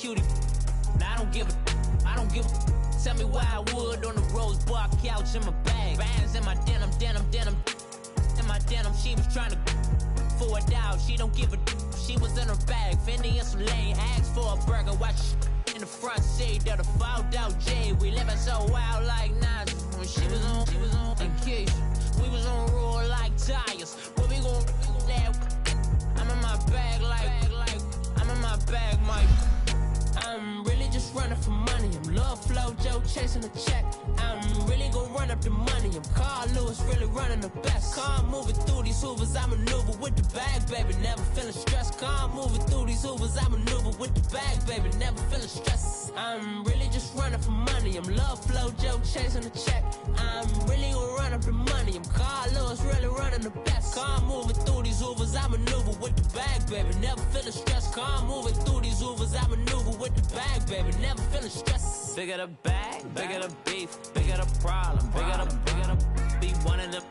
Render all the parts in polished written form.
cutie. Now I don't give a. Tell me why I would on the rose bar couch in my bag. Bands in my denim. In my denim, she was trying to for a doubt. She don't give a. She was in her bag. Fendi and some lane. Asked for a burger. Watch in the front seat of the fouled out J. We living so wild like Nas. When she was on vacation. We was on roll like tires. What we gon' I'm in my bag like I'm in my bag, Mike. I'm really just running for money. I'm love flow, Joe chasing a check. I'm really gonna run up the money. I'm Carl Lewis, really running the best. Car moving through these Hoovers, I maneuver with the bag, baby. Never feeling stressed. Car moving through these Hoovers, I maneuver with the bag, baby. Never feeling stressed. I'm really just running for money. I'm love flow, Joe chasing a check. I'm really gonna run up the money. I'm Carl Lewis, really running the best. Car moving through these Hoovers, I maneuver with the bag, baby. Never feeling stressed. Car moving through these Hoovers, I maneuver with the bag, baby. Never feeling stressed. Bigger the bag, bigger the beef, bigger the problem, bigger the be one of the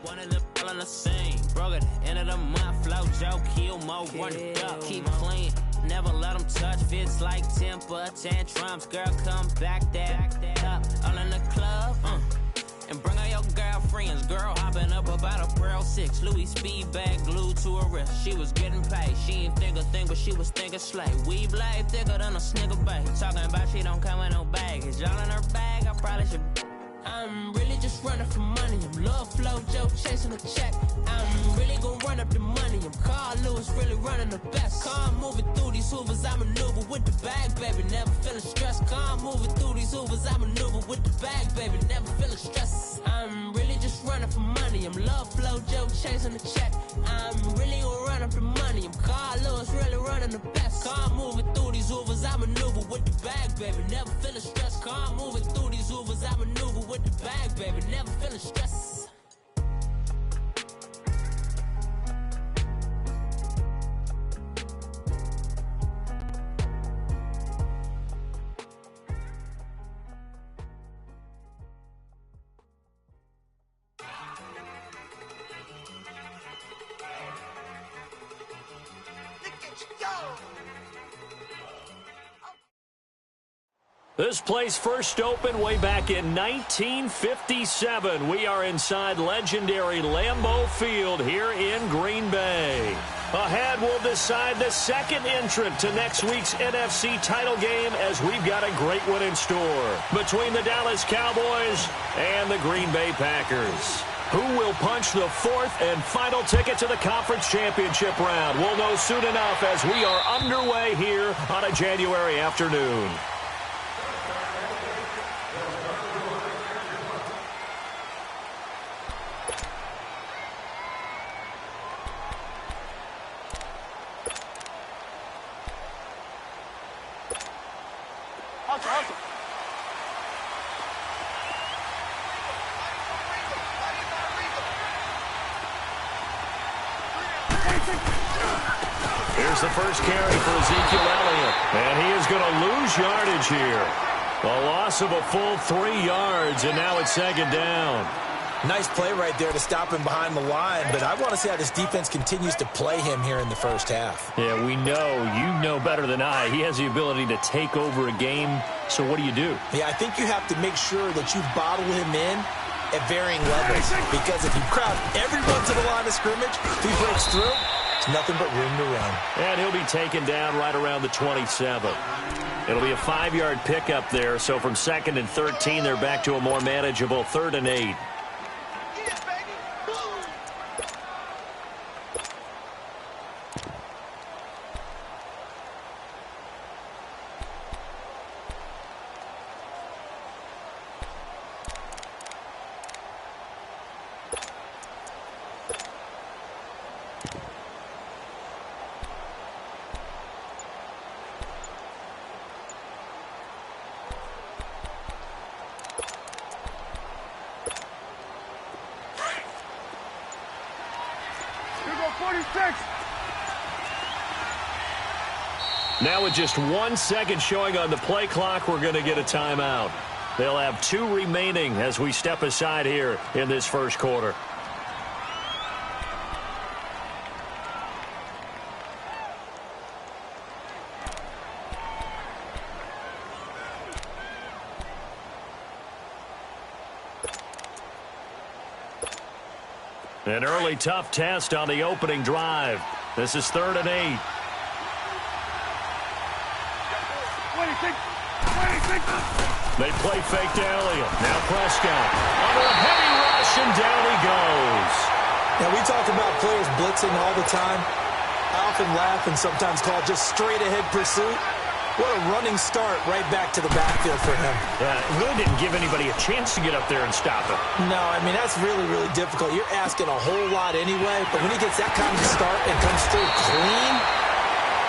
all in the same. Broke at the end of the month, flow Joe, kill mo, run it up, keep clean. Never let them touch, fits like temper tantrums. Girl, come back that up, all in the club, and bring all your girlfriends. Girl hopping up about a Pearl 6 Louis speed bag glued to her wrist. She was getting paid. She ain't think a thing, but she was thinking slay. We blade thicker than a snicker bag. Talking about she don't come with no baggage. All in her bag, I probably should. I'm really just running for money. I'm love flow, Joe chasing a check. I'm really gonna run up the money. I'm Carl Lewis, really running the best. Car moving through these Hoovers, I maneuver with the bag, baby. Never feeling stressed. Car moving through these Hoovers, I maneuver with the bag, baby. Never feeling stressed. I'm really just running for money. I'm love flow, Joe chasing a check. I'm really gonna run up the money. I'm Carl Lewis, really running the best. Car moving through these Hoovers, I maneuver with the bag, baby. Never feeling stressed. Car moving through these Hoovers, I maneuver with the bag, baby. Never feeling stressed. This place first opened way back in 1957. We are inside legendary Lambeau Field here in Green Bay. Ahead, we'll decide the second entrant to next week's NFC title game as we've got a great one in store between the Dallas Cowboys and the Green Bay Packers. Who will punch the fourth and final ticket to the conference championship round? We'll know soon enough as we are underway here on a January afternoon. Here's the first carry for Ezekiel Elliott. And he is going to lose yardage here. A loss of a full 3 yards, and now it's second down. Nice play right there to stop him behind the line, but I want to see how this defense continues to play him here in the first half. Yeah, we know. You know better than I. He has the ability to take over a game, so what do? Yeah, I think you have to make sure that you bottle him in at varying levels, because if you crowd everyone to the line of scrimmage, if he breaks through, it's nothing but room to run. And he'll be taken down right around the 27. It'll be a 5-yard pickup there, so from 2nd and 13, they're back to a more manageable 3rd and 8. Now with just 1 second showing on the play clock, we're going to get a timeout. They'll have 2 remaining as we step aside here in this first quarter. An early tough test on the opening drive. This is 3rd and 8. They play fake to Elliott. Now Prescott. Under a heavy rush, and down he goes. Now, we talk about players blitzing all the time. I often laugh and sometimes call it just straight-ahead pursuit. What a running start right back to the backfield for him. Yeah, it really didn't give anybody a chance to get up there and stop him. No, I mean, that's really, really difficult. You're asking a whole lot anyway, but when he gets that kind of start and comes through clean,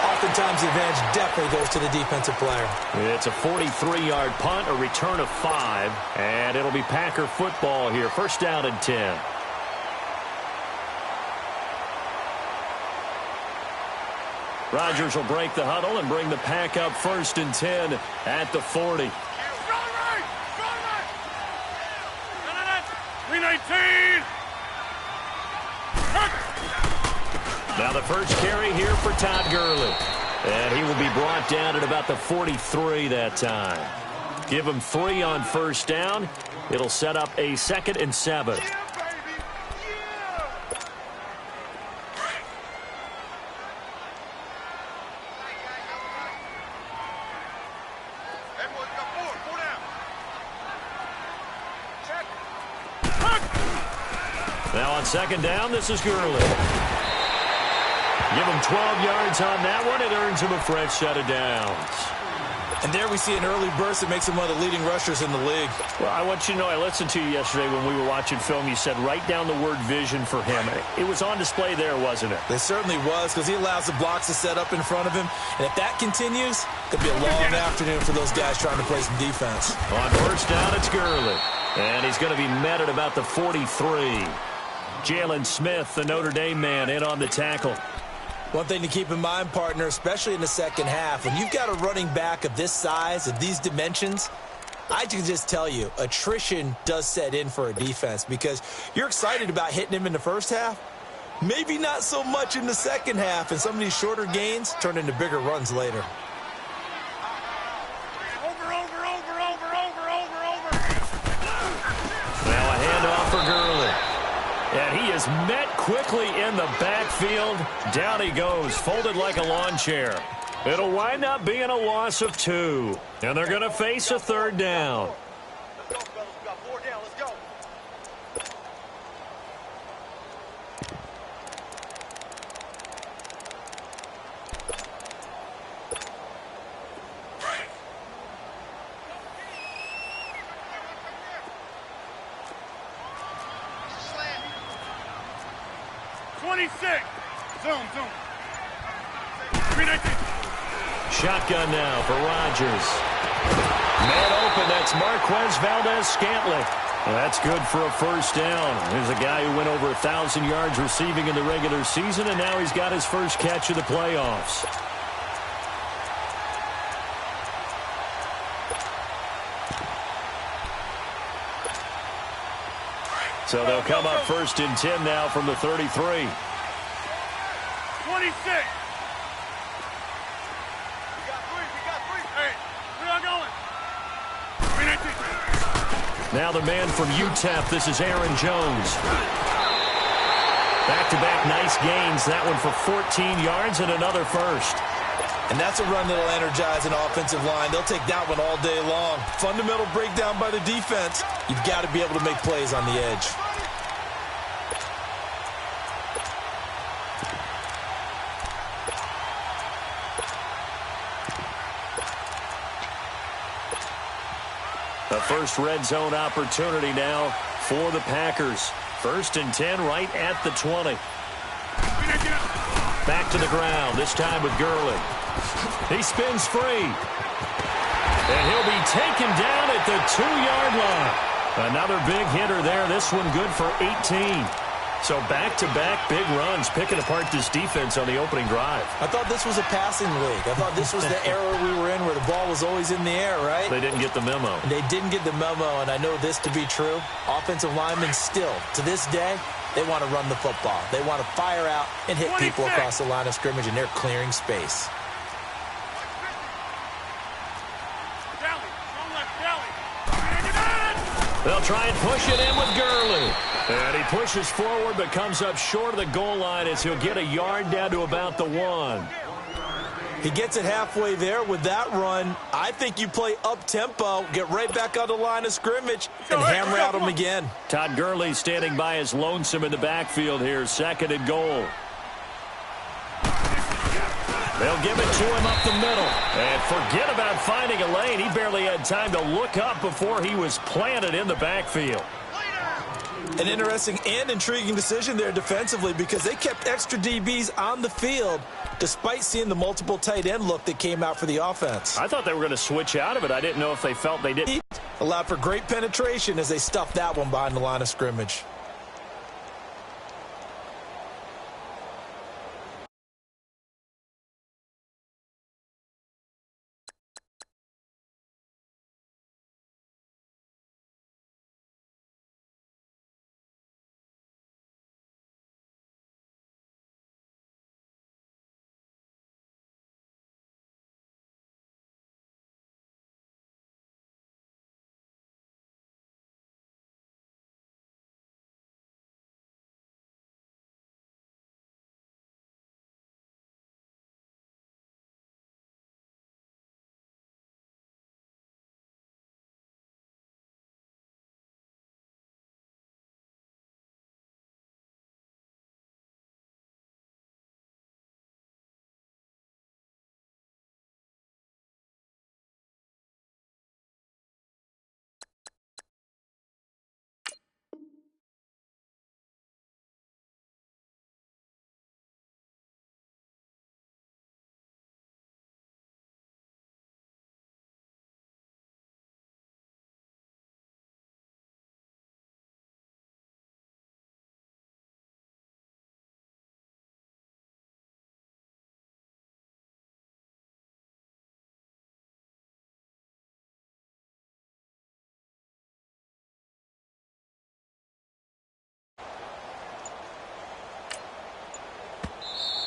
oftentimes the advantage definitely goes to the defensive player. It's a 43-yard punt, a return of 5, and it'll be Packer football here. 1st down and 10. Rodgers will break the huddle and bring the pack up 1st and 10 at the 40. 319. Now the first carry here for Todd Gurley. And he will be brought down at about the 43 that time. Give him 3 on 1st down. It'll set up a 2nd and 7. Now on 2nd down, this is Gurley. Give him 12 yards on that one. It earns him a fresh set of downs. And there we see an early burst that makes him one of the leading rushers in the league. Well, I want you to know, I listened to you yesterday when we were watching film. You said write down the word vision for him. It was on display there, wasn't it? It certainly was, because he allows the blocks to set up in front of him. And if that continues, it could be a long afternoon for those guys trying to play some defense. On 1st down, it's Gurley. And he's going to be met at about the 43. Jalen Smith, the Notre Dame man, in on the tackle. One thing to keep in mind, partner, especially in the second half, when you've got a running back of this size, of these dimensions, I can just tell you, attrition does set in for a defense, because you're excited about hitting him in the first half, maybe not so much in the second half, and some of these shorter gains turn into bigger runs later. Now a handoff for Gurley. And he is met quickly in the backfield. Down he goes, folded like a lawn chair. It'll wind up being a loss of 2. And they're going to face a 3rd down. Let's go, fellas. We got 4 down. Let's go. Zoom. Shotgun now for Rodgers. Man open, that's Marquez Valdez-Scantling. That's good for a 1st down. Here's a guy who went over 1,000 yards receiving in the regular season, and now he's got his first catch of the playoffs. So they'll come up 1st and 10 now from the 33. 26. We got 3. Hey, we are going. 319. Now the man from UTEP, this is Aaron Jones. Back-to-back nice gains. That one for 14 yards and another first. And that's a run that'll energize an offensive line. They'll take that one all day long. Fundamental breakdown by the defense. You've got to be able to make plays on the edge. The first red zone opportunity now for the Packers. 1st and 10 right at the 20. Back to the ground, this time with Gurley. He spins free. And he'll be taken down at the 2-yard line. Another big hitter there. This one good for 18. So back-to-back big runs, picking apart this defense on the opening drive. I thought this was a passing league. I thought this was the era we were in where the ball was always in the air, right? They didn't get the memo. They didn't get the memo, and I know this to be true. Offensive linemen still, to this day, they want to run the football. They want to fire out and hit people across the line of scrimmage, and they're clearing space. They'll try and push it in with Gurley. And he pushes forward but comes up short of the goal line as he'll get a yard down to about the 1. He gets it halfway there with that run. I think you play up-tempo, get right back on the line of scrimmage, and hammer out him again. Todd Gurley standing by as lonesome in the backfield here, 2nd and goal. They'll give it to him up the middle. And forget about finding a lane. He barely had time to look up before he was planted in the backfield. An interesting and intriguing decision there defensively because they kept extra DBs on the field despite seeing the multiple tight end look that came out for the offense. I thought they were going to switch out of it. I didn't know if they felt they did. Allowed for great penetration as they stuffed that one behind the line of scrimmage.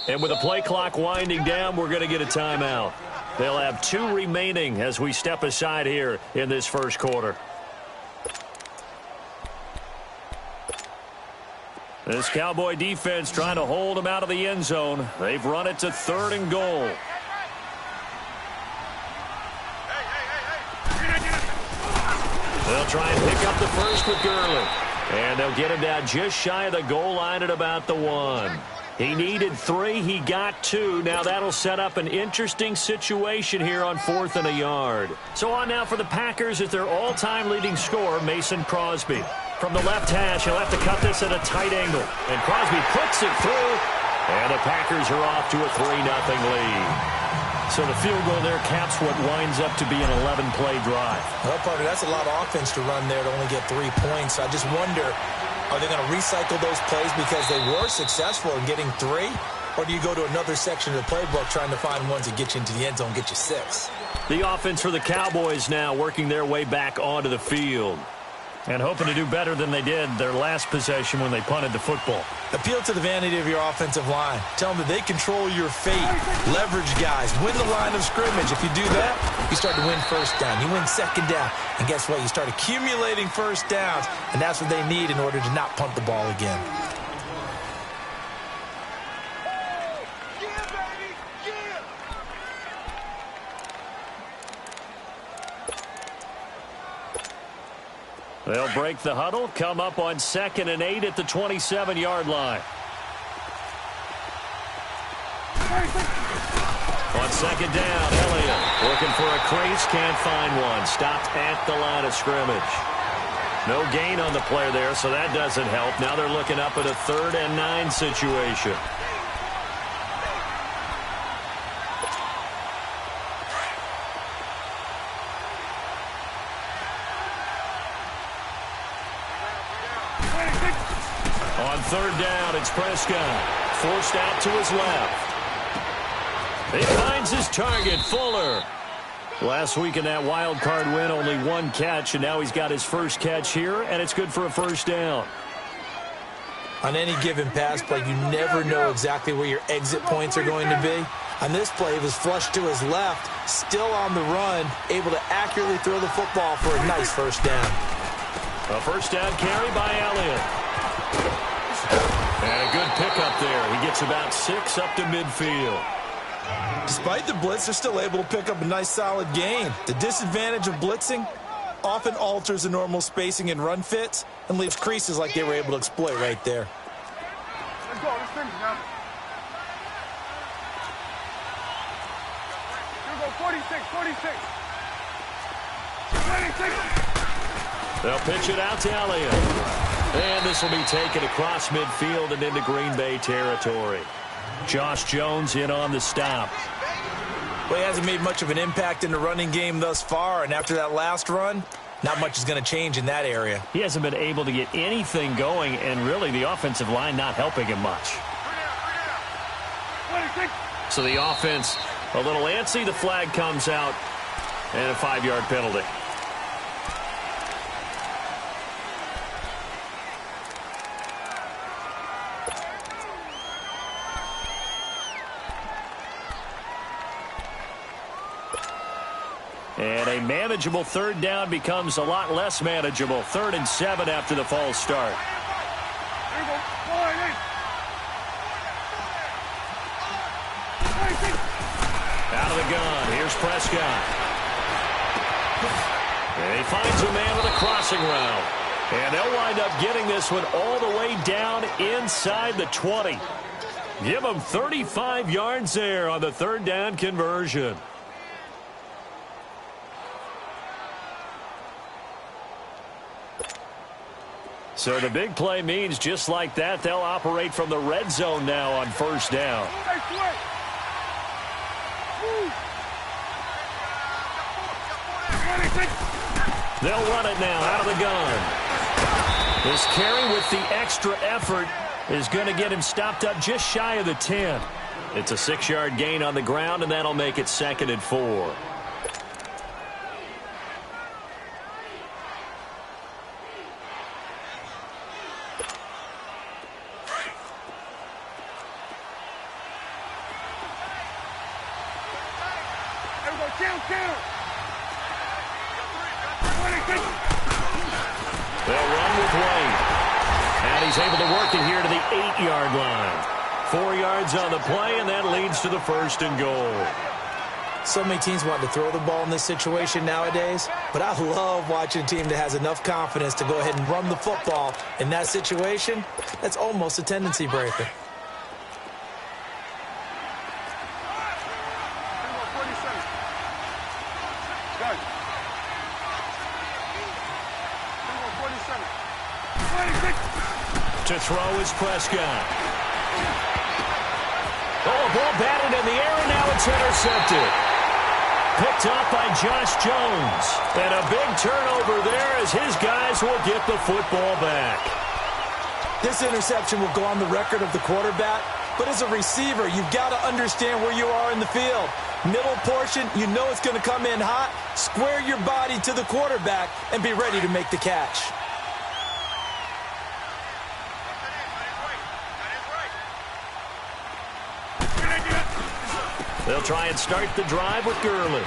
And with the play clock winding down, we're going to get a timeout. They'll have 2 remaining as we step aside here in this first quarter. This Cowboy defense trying to hold them out of the end zone. They've run it to 3rd and goal. They'll try and pick up the first with Gurley. And they'll get him down just shy of the goal line at about the 1. He needed 3. He got 2. Now that'll set up an interesting situation here on 4th and a yard. So on now for the Packers is their all-time leading scorer, Mason Crosby. From the left hash, he'll have to cut this at a tight angle. And Crosby puts it through. And the Packers are off to a 3-0 lead. So the field goal there caps what winds up to be an 11-play drive. Well, partner, that's a lot of offense to run there to only get 3 points. I just wonder, are they going to recycle those plays because they were successful in getting 3? Or do you go to another section of the playbook trying to find ones that get you into the end zone, get you 6? The offense for the Cowboys now working their way back onto the field. And hoping to do better than they did their last possession when they punted the football. Appeal to the vanity of your offensive line. Tell them that they control your fate. Leverage guys. Win the line of scrimmage. If you do that, you start to win first down. You win second down. And guess what? You start accumulating first downs. And that's what they need in order to not punt the ball again. They'll break the huddle, come up on 2nd and 8 at the 27-yard line. On 2nd down, Elliott looking for a crease, can't find one. Stopped at the line of scrimmage. No gain on the play there, so that doesn't help. Now they're looking up at a 3rd and 9 situation. On 3rd down, it's Prescott. Forced out to his left. He finds his target, Fuller. Last week in that wild card win, only 1 catch, and now he's got his first catch here, and it's good for a first down. On any given pass play, you never know exactly where your exit points are going to be. On this play, he was flushed to his left, still on the run, able to accurately throw the football for a nice first down. A first down carry by Elliott. It's about 6 up to midfield. Despite the blitz, they're still able to pick up a nice, solid gain. The disadvantage of blitzing often alters the normal spacing and run fits and leaves creases like they were able to exploit right there. Let's go. Let's finish now. Here we go. 46, 46. 26. They'll pitch it out to Elliott. And this will be taken across midfield and into Green Bay territory. Josh Jones in on the stop. Well, he hasn't made much of an impact in the running game thus far, and after that last run, not much is going to change in that area. He hasn't been able to get anything going, and really the offensive line not helping him much. 26. So the offense a little antsy. The flag comes out, and a 5-yard penalty. And a manageable third down becomes a lot less manageable. 3rd and 7 after the false start. Here we go. 48. Out of the gun. Here's Prescott. And he finds a man with a crossing route. And they'll wind up getting this one all the way down inside the 20. Give them 35 yards there on the 3rd down conversion. So the big play means just like that, they'll operate from the red zone now on 1st down. They'll run it now out of the gun. This carry with the extra effort is going to get him stopped up just shy of the 10. It's a 6-yard gain on the ground, and that'll make it 2nd and 4. They'll run with Wade. And he's able to work it here to the 8-yard line. 4 yards on the play, and that leads to the 1st and goal. So many teams want to throw the ball in this situation nowadays, but I love watching a team that has enough confidence to go ahead and run the football in that situation. That's almost a tendency breaker. To throw is Prescott. Oh, ball batted in the air, and now it's intercepted. Picked up by Josh Jones. And a big turnover there as his guys will get the football back. This interception will go on the record of the quarterback, but as a receiver, you've got to understand where you are in the field. Middle portion, you know it's going to come in hot. Square your body to the quarterback and be ready to make the catch. They'll try and start the drive with Gurley.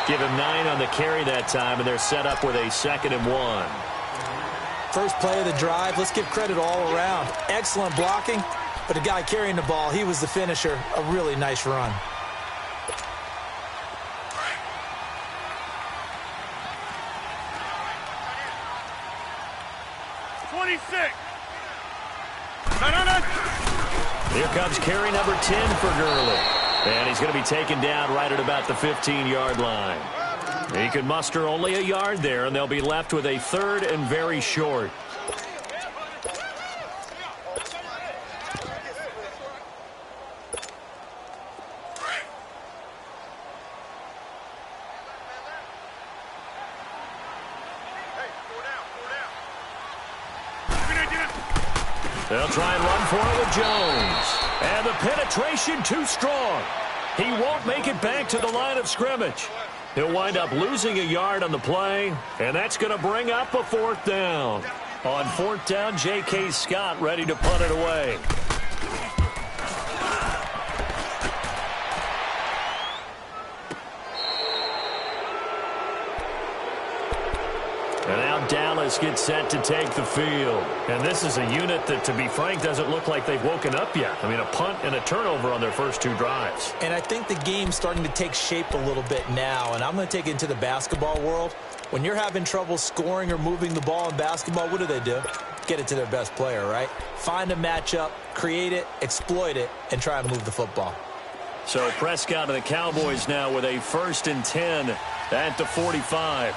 Give him 9 on the carry that time, and they're set up with a 2nd and 1. First play of the drive, let's give credit all around. Excellent blocking, but the guy carrying the ball, he was the finisher. A really nice run. Here comes carry number 10 for Gurley. And he's going to be taken down right at about the 15-yard line. He can muster only a yard there, and they'll be left with a 3rd and very short. They'll try and run for it with Jones. And the penetration too strong. He won't make it back to the line of scrimmage. He'll wind up losing a yard on the play, and that's going to bring up a 4th down. On 4th down, J.K. Scott ready to punt it away. And now Dallas gets set to take the field. And this is a unit that, to be frank, doesn't look like they've woken up yet. I mean, a punt and a turnover on their first 2 drives. And I think the game's starting to take shape a little bit now, and I'm going to take it into the basketball world. When you're having trouble scoring or moving the ball in basketball, what do? Get it to their best player, right? Find a matchup, create it, exploit it, and try and move the football. So Prescott and the Cowboys now with a 1st and 10 at the 45.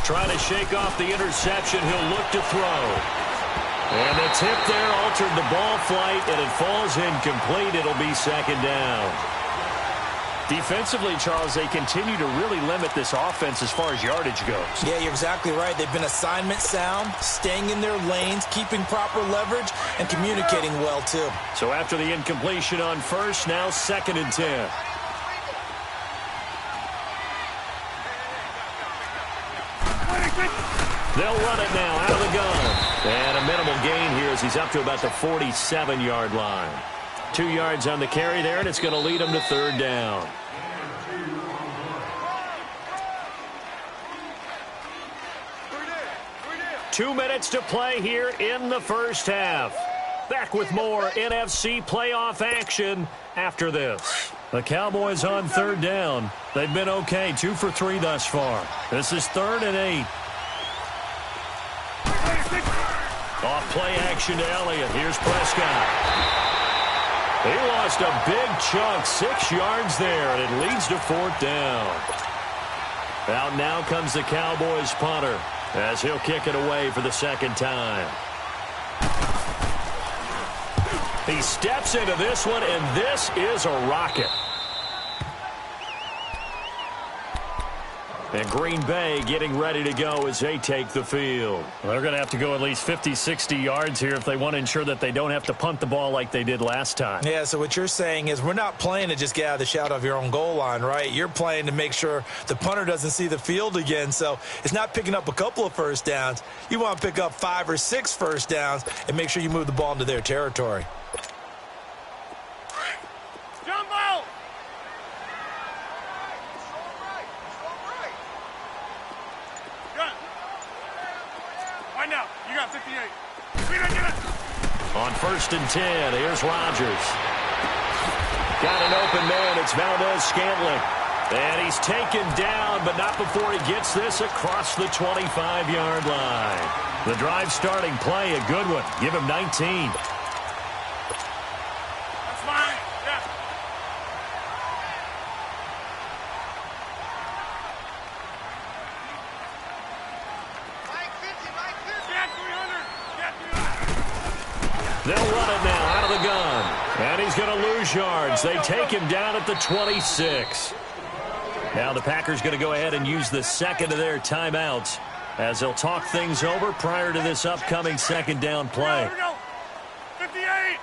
Trying to shake off the interception. He'll look to throw. And the tip there altered the ball flight, and it falls incomplete. It'll be 2nd down. Defensively, Charles, they continue to really limit this offense as far as yardage goes. Yeah, you're exactly right. They've been assignment sound, staying in their lanes, keeping proper leverage, and communicating well, too. So after the incompletion on 1st, now 2nd and 10. They'll run it now out of the gun. And a minimal gain here as he's up to about the 47-yard line. 2 yards on the carry there, and it's going to lead him to 3rd down. Two minutes to play here in the first half. Back with more NFC playoff action after this. The Cowboys on 3rd down. They've been okay, 2 for 3 thus far. This is 3rd and 8. Off play action to Elliott. Here's Prescott. He lost a big chunk, 6 yards there, and it leads to 4th down. Out now comes the Cowboys punter as he'll kick it away for the 2nd time. He steps into this one, and this is a rocket. And Green Bay getting ready to go as they take the field. Well, they're going to have to go at least 50, 60 yards here if they want to ensure that they don't have to punt the ball like they did last time. Yeah, so what you're saying is we're not playing to just get out of the shadow of your own goal line, right? You're playing to make sure the punter doesn't see the field again. So it's not picking up a couple of first downs. You want to pick up 5 or 6 first downs and make sure you move the ball into their territory. On 1st and 10, here's Rodgers. Got an open man. It's Valdez-Scantling. And he's taken down, but not before he gets this across the 25-yard line. The drive starting play, a good one. Give him 19. That's mine. Yeah. They'll run it now out of the gun. And he's going to lose yards. They take him down at the 26. Now the Packers going to go ahead and use the 2nd of their timeouts as they'll talk things over prior to this upcoming 2nd down play. Here we go. 58.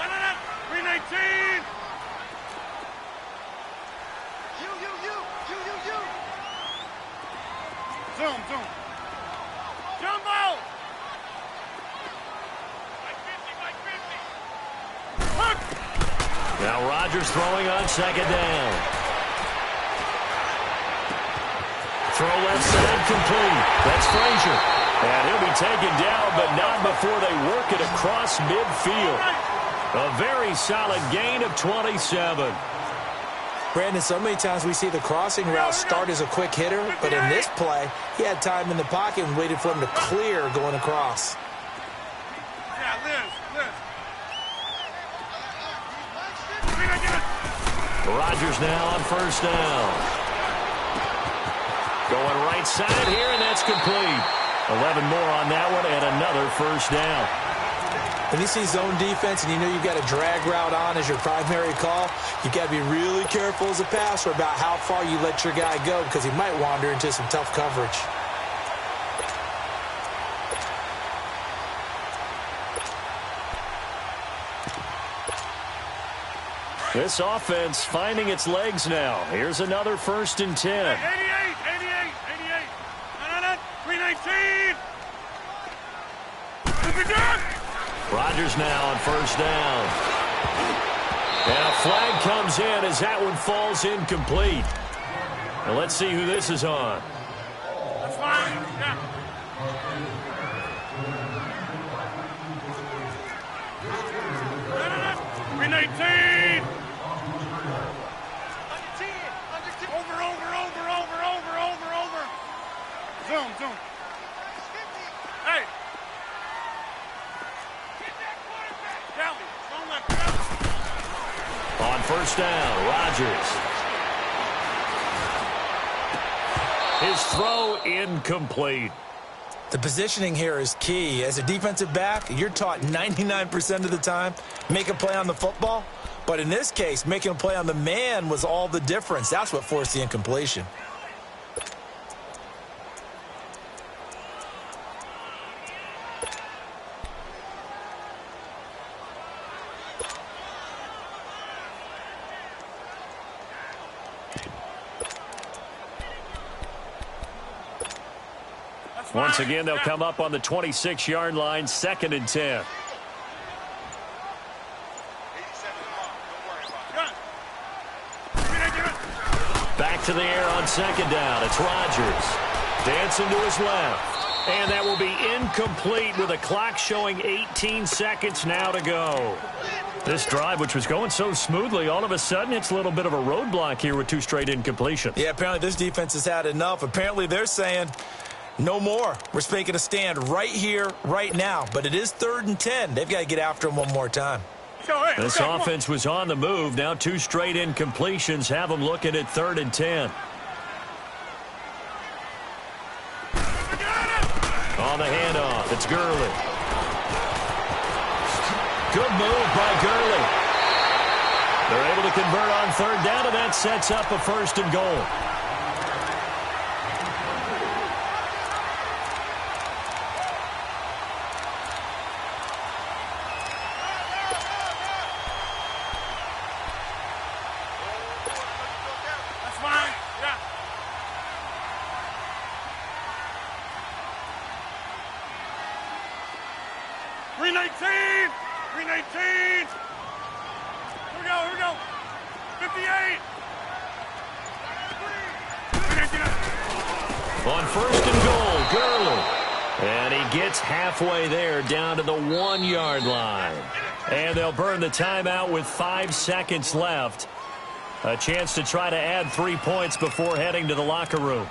No. 319. You. Zoom. Jumbo! Now Rodgers throwing on 2nd down. Throw left side complete. That's Frazier. And he'll be taken down, but not before they work it across midfield. A very solid gain of 27. Brandon, so many times we see the crossing route start as a quick hitter, but in this play, he had time in the pocket and waited for him to clear going across. Yeah, Liz. Rodgers now on 1st down. Going right side here, and that's complete. 11 more on that one, and another 1st down. When you see zone defense and you know you've got a drag route on as your primary call, you've got to be really careful as a passer about how far you let your guy go because he might wander into some tough coverage. This offense finding its legs now. Here's another 1st and 10. 88. No. 319. Rodgers now on 1st down. And a flag comes in as that one falls incomplete. And let's see who this is on. That's fine. Yeah. Green 18. Over. Zoom. Hey. Down. Don't let go. On first down, Rodgers. His throw incomplete. The positioning here is key. As a defensive back, you're taught 99% of the time, make a play on the football. But in this case, making a play on the man was all the difference. That's what forced the incompletion. Once again, they'll come up on the 26-yard line, 2nd and 10. Back to the air on 2nd down. It's Rodgers. Dancing to his left. And that will be incomplete with a clock showing 18 seconds now to go. This drive, which was going so smoothly, all of a sudden it's a little bit of a roadblock here with 2 straight incompletions. Yeah, apparently this defense has had enough. Apparently they're saying no more. We're making a stand right here, right now. But it is 3rd and 10. They've got to get after him one more time. This offense was on the move. Now 2 straight incompletions have them looking at 3rd and 10. On the handoff, it's Gurley. Good move by Gurley. They're able to convert on 3rd down, and that sets up a 1st and goal. Green 18! Green 18! Here we go. 58! On 1st and goal, Gurley. And he gets halfway there down to the 1-yard line. And they'll burn the timeout with 5 seconds left. A chance to try to add 3 points before heading to the locker room.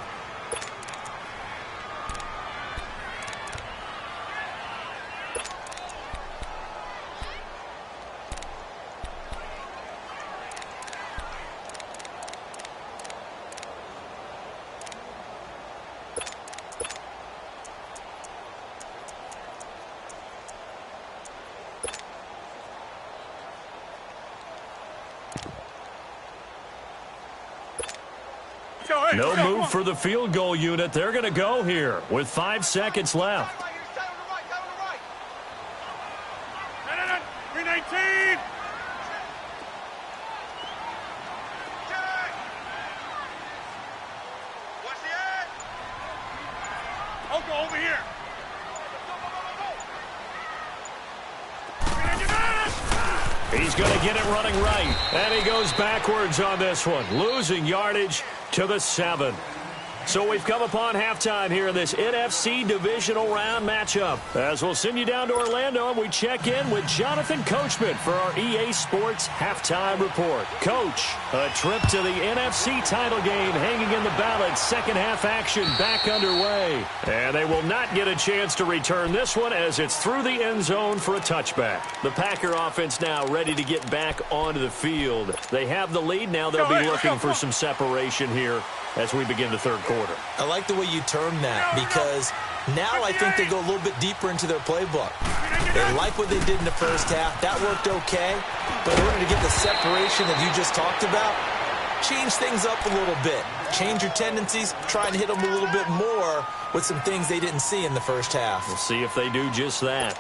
No move for the field goal unit. They're going to go here with 5 seconds left. Green 18! Watch the edge! I'll go over here. He's going to get it running right. And he goes backwards on this one, losing yardage to the 7. So we've come upon halftime here in this NFC divisional round matchup. As we'll send you down to Orlando, and we check in with Jonathan Coachman for our EA Sports Halftime Report. Coach, a trip to the NFC title game hanging in the balance. Second half action back underway. And they will not get a chance to return this one as it's through the end zone for a touchback. The Packer offense now ready to get back onto the field. They have the lead now. They'll be looking for some separation here as we begin the 3rd quarter. I like the way you term that, because now I think they go a little bit deeper into their playbook. They like what they did in the first half. That worked okay. But in order to get the separation that you just talked about, change things up a little bit. Change your tendencies. Try and hit them a little bit more with some things they didn't see in the first half. We'll see if they do just that.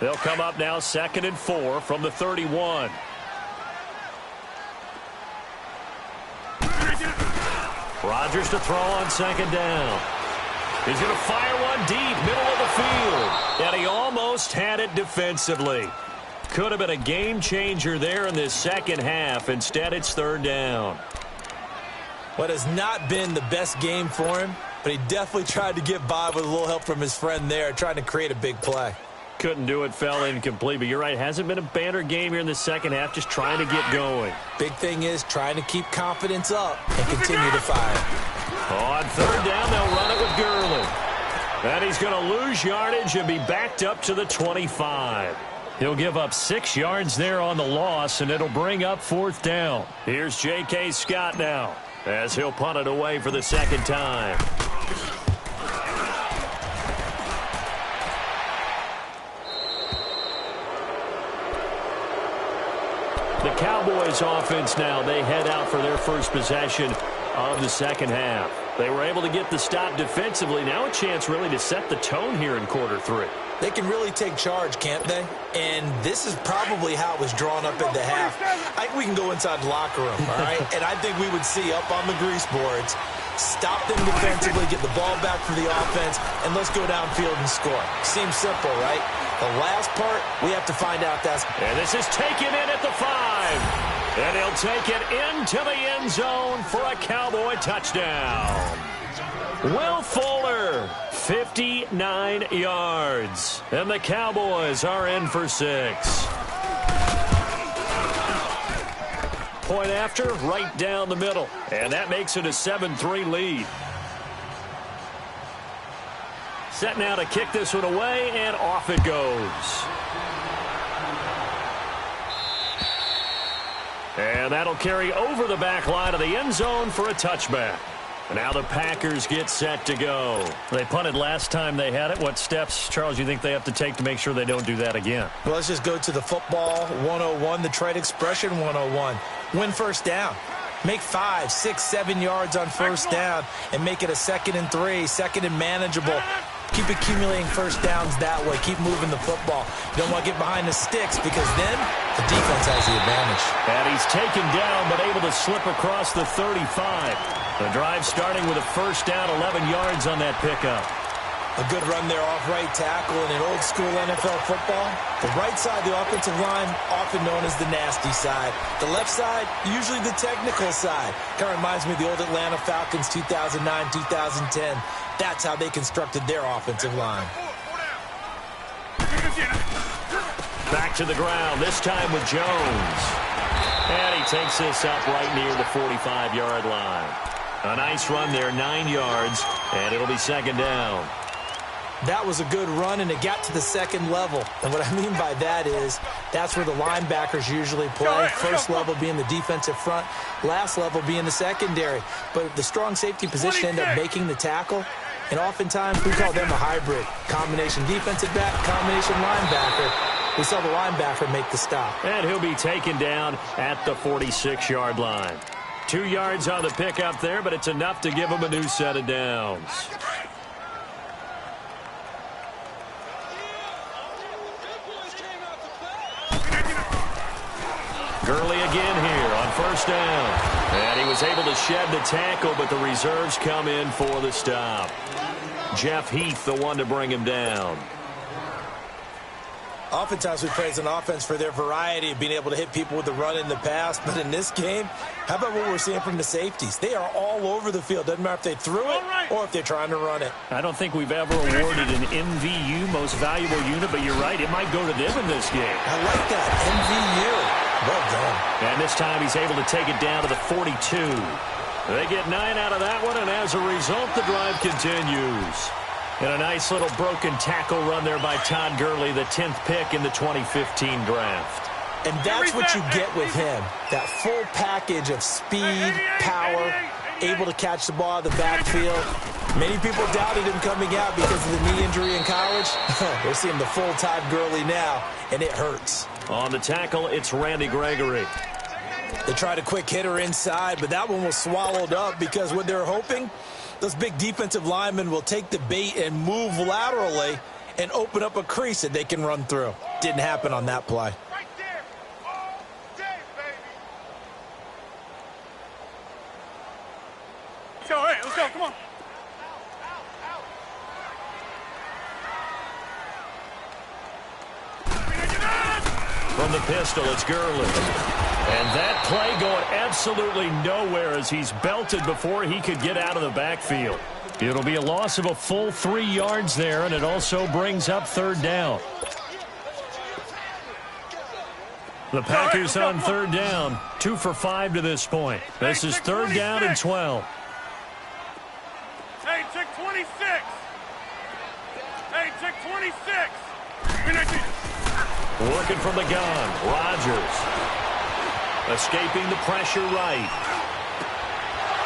They'll come up now 2nd and 4 from the 31. Rodgers to throw on 2nd down. He's going to fire one deep, middle of the field. And he almost had it defensively. Could have been a game changer there in this second half. Instead, it's third down. What has not been the best game for him, but he definitely tried to get by with a little help from his friend there, trying to create a big play. Couldn't do it, fell incomplete, but you're right. Hasn't been a banner game here in the second half, just trying to get going. Big thing is trying to keep confidence up and continue to fire. On third down, they'll run it with Gurley. And he's going to lose yardage and be backed up to the 25. He'll give up 6 yards there on the loss, and it'll bring up fourth down. Here's J.K. Scott now, as he'll punt it away for the second time. The Cowboys offense now, they head out for their first possession of the second half. They were able to get the stop defensively. Now a chance really to set the tone here in quarter 3. They can really take charge, can't they? And this is probably how it was drawn up at the half. I think we can go inside the locker room, all right? And I think we would see up on the grease boards, stop them defensively, get the ball back for the offense, and let's go downfield and score. Seems simple, right? The last part, we have to find out that's... And this is taken in at the 5. And he'll take it into the end zone for a Cowboy touchdown. Will Fuller, 59 yards. And the Cowboys are in for 6. Point after, right down the middle. And that makes it a 7-3 lead. Set now to kick this one away, and off it goes. And that'll carry over the back line of the end zone for a touchback. And now the Packers get set to go. They punted last time they had it. What steps, Charles, you think they have to take to make sure they don't do that again? Well, let's just go to the football 101, the trade expression 101. Win first down. Make 5, 6, 7 yards on first down and make it a 2nd and 3, 2nd and manageable. Keep accumulating first downs that way. Keep moving the football. You don't want to get behind the sticks because then the defense has the advantage. And he's taken down but able to slip across the 35. The drive starting with a first down, 11 yards on that pickup. A good run there off right tackle in an old-school NFL football. The right side, the offensive line, often known as the nasty side. The left side, usually the technical side. Kind of reminds me of the old Atlanta Falcons 2009, 2010. That's how they constructed their offensive line. Back to the ground, this time with Jones. And he takes this up right near the 45-yard line. A nice run there, 9 yards, and it'll be second down. That was a good run, and it got to the second level. And what I mean by that is that's where the linebackers usually play. First level being the defensive front, last level being the secondary. But the strong safety position ended up making the tackle. And oftentimes we call them a hybrid. Combination defensive back, combination linebacker. We saw the linebacker make the stop. And he'll be taken down at the 46-yard line. 2 yards on the pickup there, but it's enough to give him a new set of downs. Gurley again here on first down. And he was able to shed the tackle, but the reserves come in for the stop. Jeff Heath, the one to bring him down. Oftentimes we praise an offense for their variety of being able to hit people with the run in the past. But in this game, how about what we're seeing from the safeties? They are all over the field. Doesn't matter if they threw it or if they're trying to run it. I don't think we've ever awarded an MVU, most valuable unit, but you're right. It might go to them in this game. I like that. MVU. Well done. And this time he's able to take it down to the 42. They get 9 out of that one, and as a result, the drive continues. And a nice little broken tackle run there by Todd Gurley, the 10th pick in the 2015 draft. And that's what you get with him. That full package of speed, power, able to catch the ball out of the backfield. Many people doubted him coming out because of the knee injury in college. We're seeing the full Todd Gurley now, and it hurts. On the tackle, it's Randy Gregory. They tried a quick hitter inside, but that one was swallowed up because what they're hoping, those big defensive linemen will take the bait and move laterally and open up a crease that they can run through. Didn't happen on that play. Right there. All day, baby. Yo, hey, let's go. Come on. From the pistol, it's Gurley. And that play going absolutely nowhere as he's belted before he could get out of the backfield. It'll be a loss of a full 3 yards there, and it also brings up third down. The Packers on third down, 2 for 5 to this point. This is third down and 12. Hey, check 26. Hey, check 26. Working from the gun, Rodgers. Escaping the pressure right.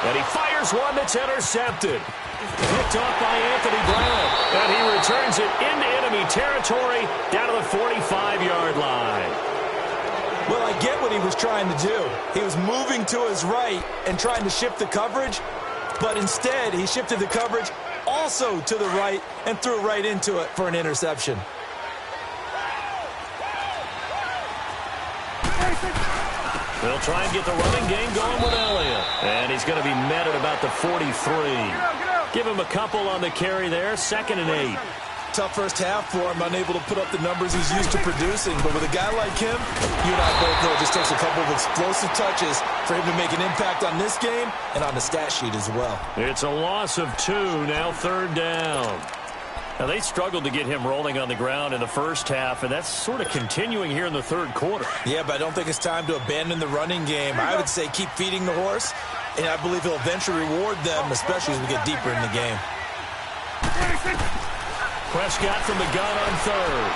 And he fires one that's intercepted. Picked off by Anthony Brown. And he returns it into enemy territory down to the 45-yard line. Well, I get what he was trying to do. He was moving to his right and trying to shift the coverage, but instead he shifted the coverage also to the right and threw right into it for an interception. They'll try and get the running game going with Elliott. And he's going to be met at about the 43. Give him a couple on the carry there, 2nd and 8. Tough first half for him, unable to put up the numbers he's used to producing. But with a guy like him, you and I both know it just takes a couple of explosive touches for him to make an impact on this game and on the stat sheet as well. It's a loss of 2, now third down. Now, they struggled to get him rolling on the ground in the first half, and that's sort of continuing here in the third quarter. Yeah, but I don't think it's time to abandon the running game. I would say keep feeding the horse, and I believe he'll eventually reward them, especially as we get deeper in the game. Prescott from the gun on third.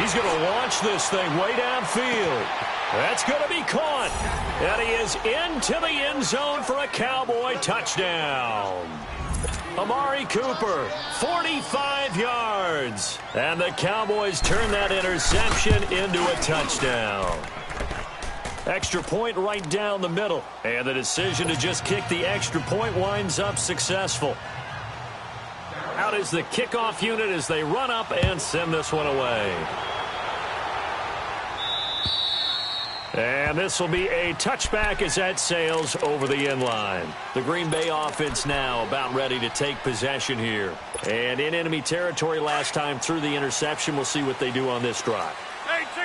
He's going to launch this thing way downfield. That's going to be caught. And he is into the end zone for a Cowboy touchdown. Amari Cooper, 45 yards. And the Cowboys turn that interception into a touchdown. Extra point right down the middle. And the decision to just kick the extra point winds up successful. Out is the kickoff unit as they run up and send this one away. And this will be a touchback as that sails over the end line. The Green Bay offense now about ready to take possession here. And in enemy territory last time through the interception. We'll see what they do on this drive.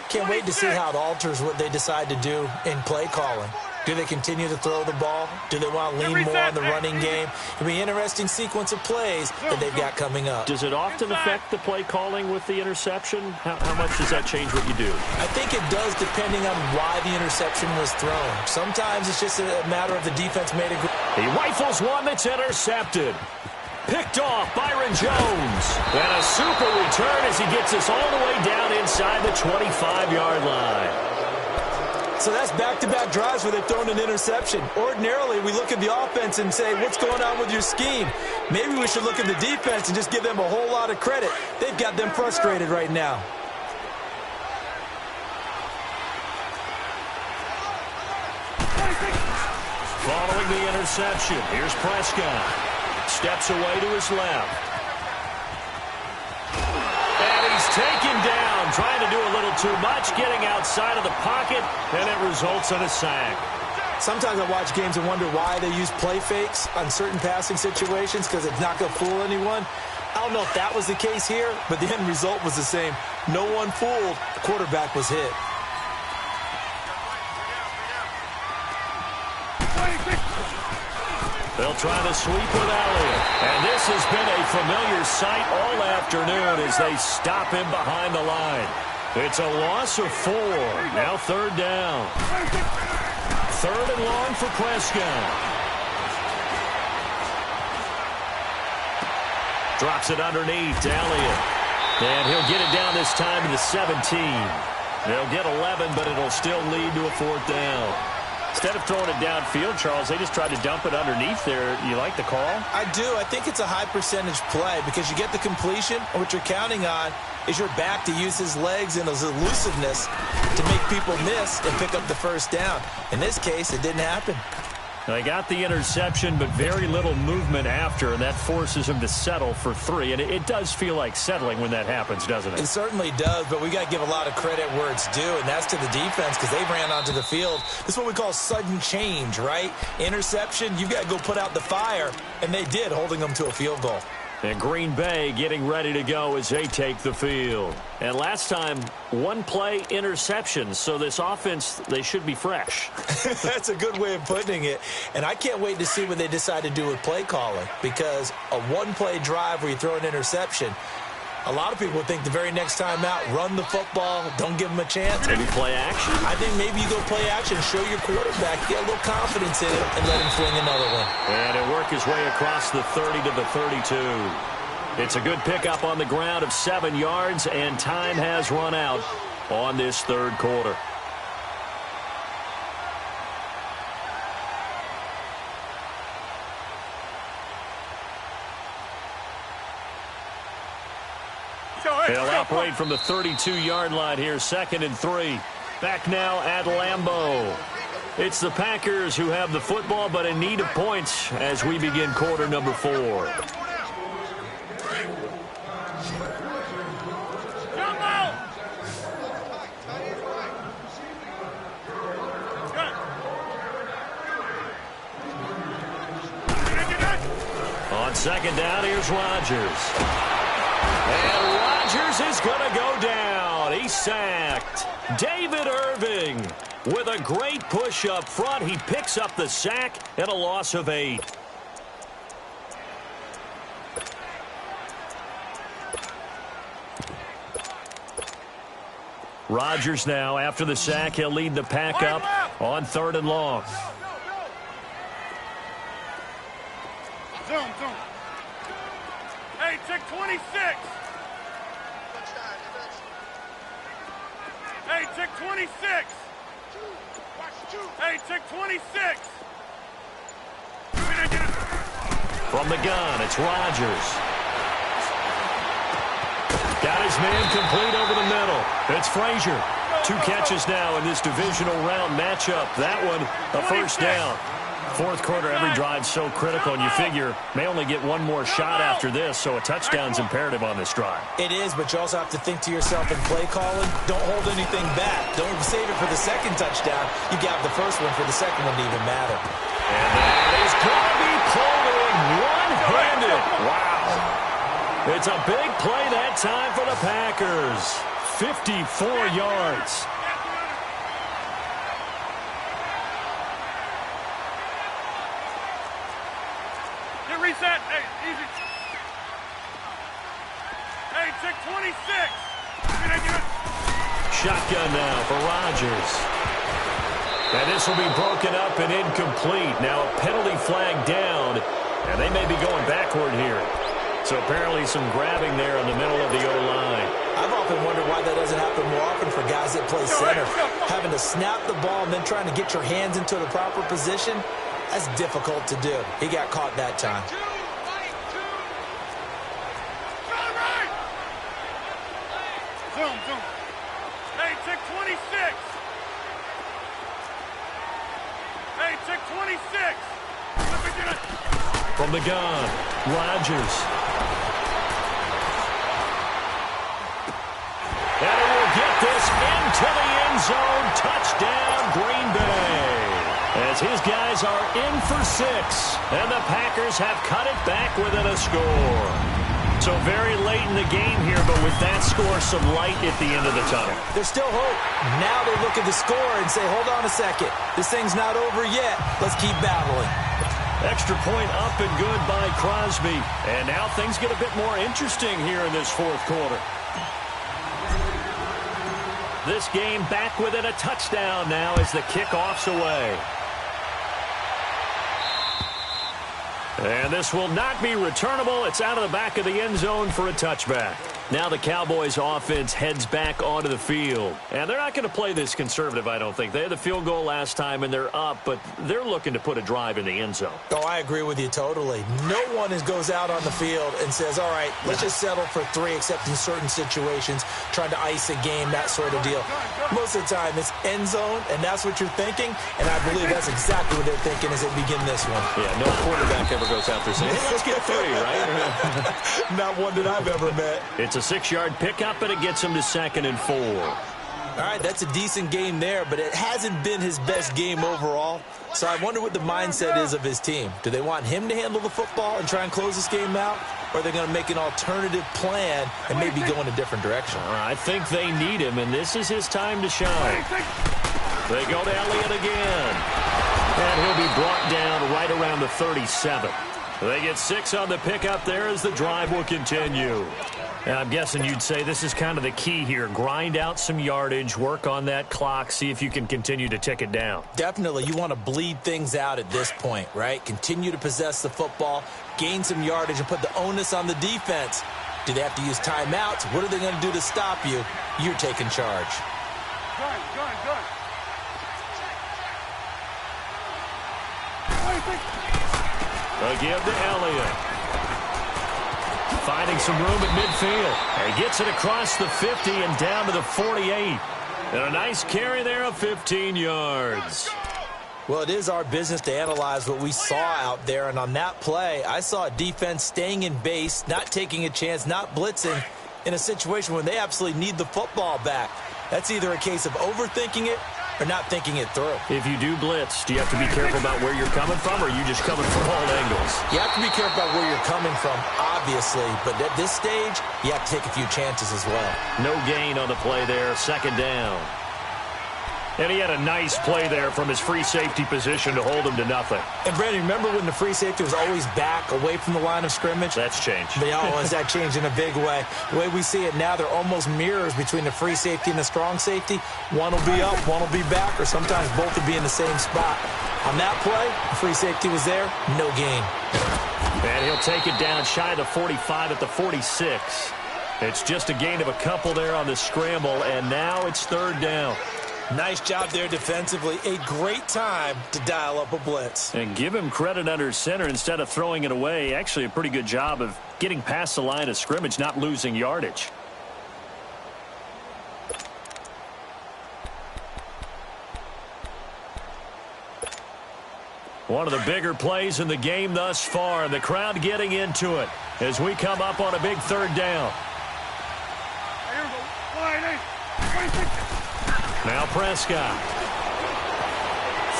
Can't wait to see how it alters what they decide to do in play calling. Do they continue to throw the ball? Do they want to lean more on the running game? It'll be an interesting sequence of plays that they've got coming up. Does it often affect the play calling with the interception? How much does that change what you do? I think it does depending on why the interception was thrown. Sometimes it's just a matter of the defense made a good... He rifles one that's intercepted. Picked off Byron Jones. And a super return as he gets us all the way down inside the 25-yard line. So that's back-to-back drives where they've thrown an interception. Ordinarily, we look at the offense and say, what's going on with your scheme? Maybe we should look at the defense and just give them a whole lot of credit. They've got them frustrated right now. Following the interception, here's Prescott. Steps away to his left. And he's taken down, trying to do a little too much, getting outside of the pocket, and it results in a sack. Sometimes I watch games and wonder why they use play fakes on certain passing situations because it's not going to fool anyone. I don't know if that was the case here, but the end result was the same. No one fooled. The quarterback was hit. They'll try to sweep with Elliott. And this has been a familiar sight all afternoon as they stop him behind the line. It's a loss of 4. Now third down. Third and long for Prescott. Drops it underneath to Elliott. And he'll get it down this time to the 17. They'll get 11, but it'll still lead to a 4th down. Instead of throwing it downfield, Charles, they just tried to dump it underneath there. You like the call? I do. I think it's a high percentage play because you get the completion, and what you're counting on is your back to use his legs and his elusiveness to make people miss and pick up the first down. In this case, it didn't happen. They got the interception, but very little movement after, and that forces him to settle for 3. And it does feel like settling when that happens, doesn't it? It certainly does, but we got to give a lot of credit where it's due, and that's to the defense because they ran onto the field. This is what we call sudden change, right? Interception, you've got to go put out the fire, and they did, holding them to a field goal. And Green Bay getting ready to go as they take the field. And last time, one play interception. So this offense, they should be fresh. That's a good way of putting it. And I can't wait to see what they decide to do with play calling. Because a one-play drive where you throw an interception, a lot of people think the very next time out, run the football, don't give them a chance. Maybe play action? I think maybe you go play action, show your quarterback, get a little confidence in him, and let him fling another one. And it worked his way across the 30 to the 32. It's a good pickup on the ground of 7 yards, and time has run out on this third quarter. They'll operate from the 32-yard line here, 2nd and 3. Back now at Lambeau. It's the Packers who have the football, but in need of points as we begin quarter number 4. On 2nd down, here's Rodgers. And Rodgers is going to go down. He's sacked. David Irving with a great push up front. He picks up the sack and a loss of 8. Rodgers now, after the sack, he'll lead the pack up on 3rd and long. Zoom. Hey, check 26. Hey, check 26. Hey, check 26. From the gun, it's Rodgers. Got his man complete over the middle. It's Frazier. 2 catches now in this divisional round matchup. That one, a first down. Fourth quarter, every drive so critical, and you figure may only get one more shot after this, so a touchdown's imperative on this drive. It is, but you also have to think to yourself in play calling, don't hold anything back. Don't save it for the second touchdown. You got the first one for the second one to even matter. And that is going to be pulled in one-handed. Wow. It's a big play that time for the Packers. 54 yards. Reset. Hey, easy. Hey, check 26. Shotgun now for Rodgers. And this will be broken up and incomplete. Now a penalty flag down, and they may be going backward here. So apparently some grabbing there in the middle of the O-line. I've often wondered why that doesn't happen more often for guys that play center. Having to snap the ball and then trying to get your hands into the proper position, that's difficult to do. He got caught that time. Zoom. Hey, check 26. Hey, check 26. From the gun, Rodgers. And he will get this into the end zone. Touchdown, Green Bay. As his guys are in for 6. And the Packers have cut it back within a score. So very late in the game here, but with that score, some light at the end of the tunnel. There's still hope. Now they look at the score and say, hold on a second. This thing's not over yet. Let's keep battling. Extra point up and good by Crosby. And now things get a bit more interesting here in this fourth quarter. This game back within a touchdown now as the kickoff's away. And this will not be returnable. It's out of the back of the end zone for a touchback. Now the Cowboys offense heads back onto the field. And they're not going to play this conservative, I don't think. They had the field goal last time, and they're up, but they're looking to put a drive in the end zone. Oh, I agree with you totally. No one goes out on the field and says, all right, let's just settle for 3, except in certain situations, trying to ice a game, that sort of deal. Most of the time, it's end zone, and that's what you're thinking, and I believe that's exactly what they're thinking as they begin this one. Yeah, no quarterback ever goes out there saying, hey, let's get 3, right? Not one that I've ever met. It's a 6-yard pickup, and it gets them to 2nd and 4. All right, that's a decent game there, but it hasn't been his best game overall. So I wonder what the mindset is of his team. Do they want him to handle the football and try and close this game out? Or are they going to make an alternative plan and maybe go in a different direction? I think they need him, and this is his time to shine. They go to Elliott again. And he'll be brought down right around the 37. They get 6 on the pickup there as the drive will continue. And I'm guessing you'd say this is kind of the key here. Grind out some yardage, work on that clock, see if you can continue to tick it down. Definitely. You want to bleed things out at this point, right? Continue to possess the football, gain some yardage, and put the onus on the defense. Do they have to use timeouts? What are they going to do to stop you? You're taking charge. Good. A give to Elliott. Finding some room at midfield. And he gets it across the 50 and down to the 48. And a nice carry there of 15 yards. Well, it is our business to analyze what we saw out there. And on that play, I saw a defense staying in base, not taking a chance, not blitzing in a situation when they absolutely need the football back. That's either a case of overthinking it or not thinking it through. If you do blitz, do you have to be careful about where you're coming from, or are you just coming from all angles? You have to be careful about where you're coming from, obviously, but at this stage, you have to take a few chances as well. No gain on the play there, second down. And he had a nice play there from his free safety position to hold him to nothing. And, Brandon, remember when the free safety was always back away from the line of scrimmage? That's changed. Has that changed in a big way? The way we see it now, they're almost mirrors between the free safety and the strong safety. One will be up, one will be back, or sometimes both will be in the same spot. On that play, the free safety was there, no gain. And he'll take it down shy of the 45 at the 46. It's just a gain of a couple there on the scramble, and now it's third down. Nice job there defensively. A great time to dial up a blitz. And give him credit under center instead of throwing it away. Actually, a pretty good job of getting past the line of scrimmage, not losing yardage. One of the bigger plays in the game thus far. The crowd getting into it as we come up on a big third down. Here we go. Line 8. 26. Now Prescott.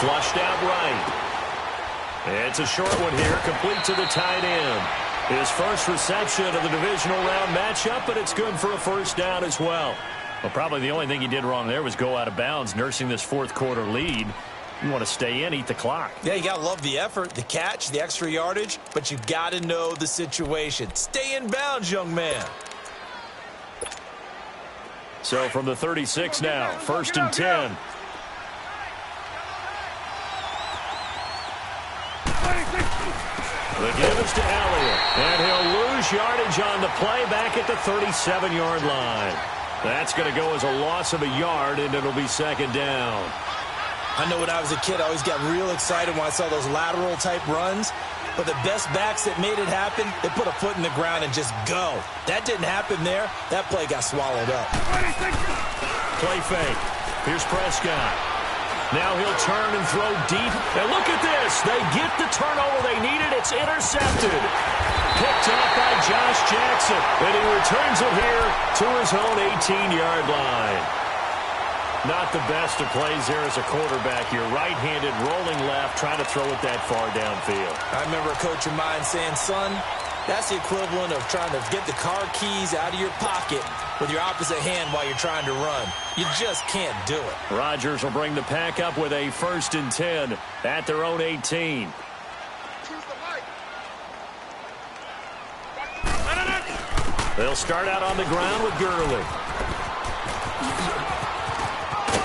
Flushed out right. It's a short one here, complete to the tight end. His first reception of the divisional round matchup, but it's good for a first down as well. Well, probably the only thing he did wrong there was go out of bounds, nursing this fourth quarter lead. You want to stay in, eat the clock. Yeah, you got to love the effort, the catch, the extra yardage, but you got to know the situation. Stay in bounds, young man. So from the 36 now, first and 10. The give is to Elliott, and he'll lose yardage on the play back at the 37-yard line. That's going to go as a loss of a yard, and it'll be second down. I know when I was a kid, I always got real excited when I saw those lateral-type runs. But the best backs that made it happen, they put a foot in the ground and just go. That didn't happen there. That play got swallowed up. Play fake. Here's Prescott. Now he'll turn and throw deep. And look at this. They get the turnover they needed. It's intercepted. Picked off by Josh Jackson. And he returns it here to his own 18-yard line. Not the best of plays there as a quarterback. You're right-handed, rolling left, trying to throw it that far downfield. I remember a coach of mine saying, son, that's the equivalent of trying to get the car keys out of your pocket with your opposite hand while you're trying to run. You just can't do it. Rodgers will bring the pack up with a first and 10 at their own 18. They'll start out on the ground with Gurley.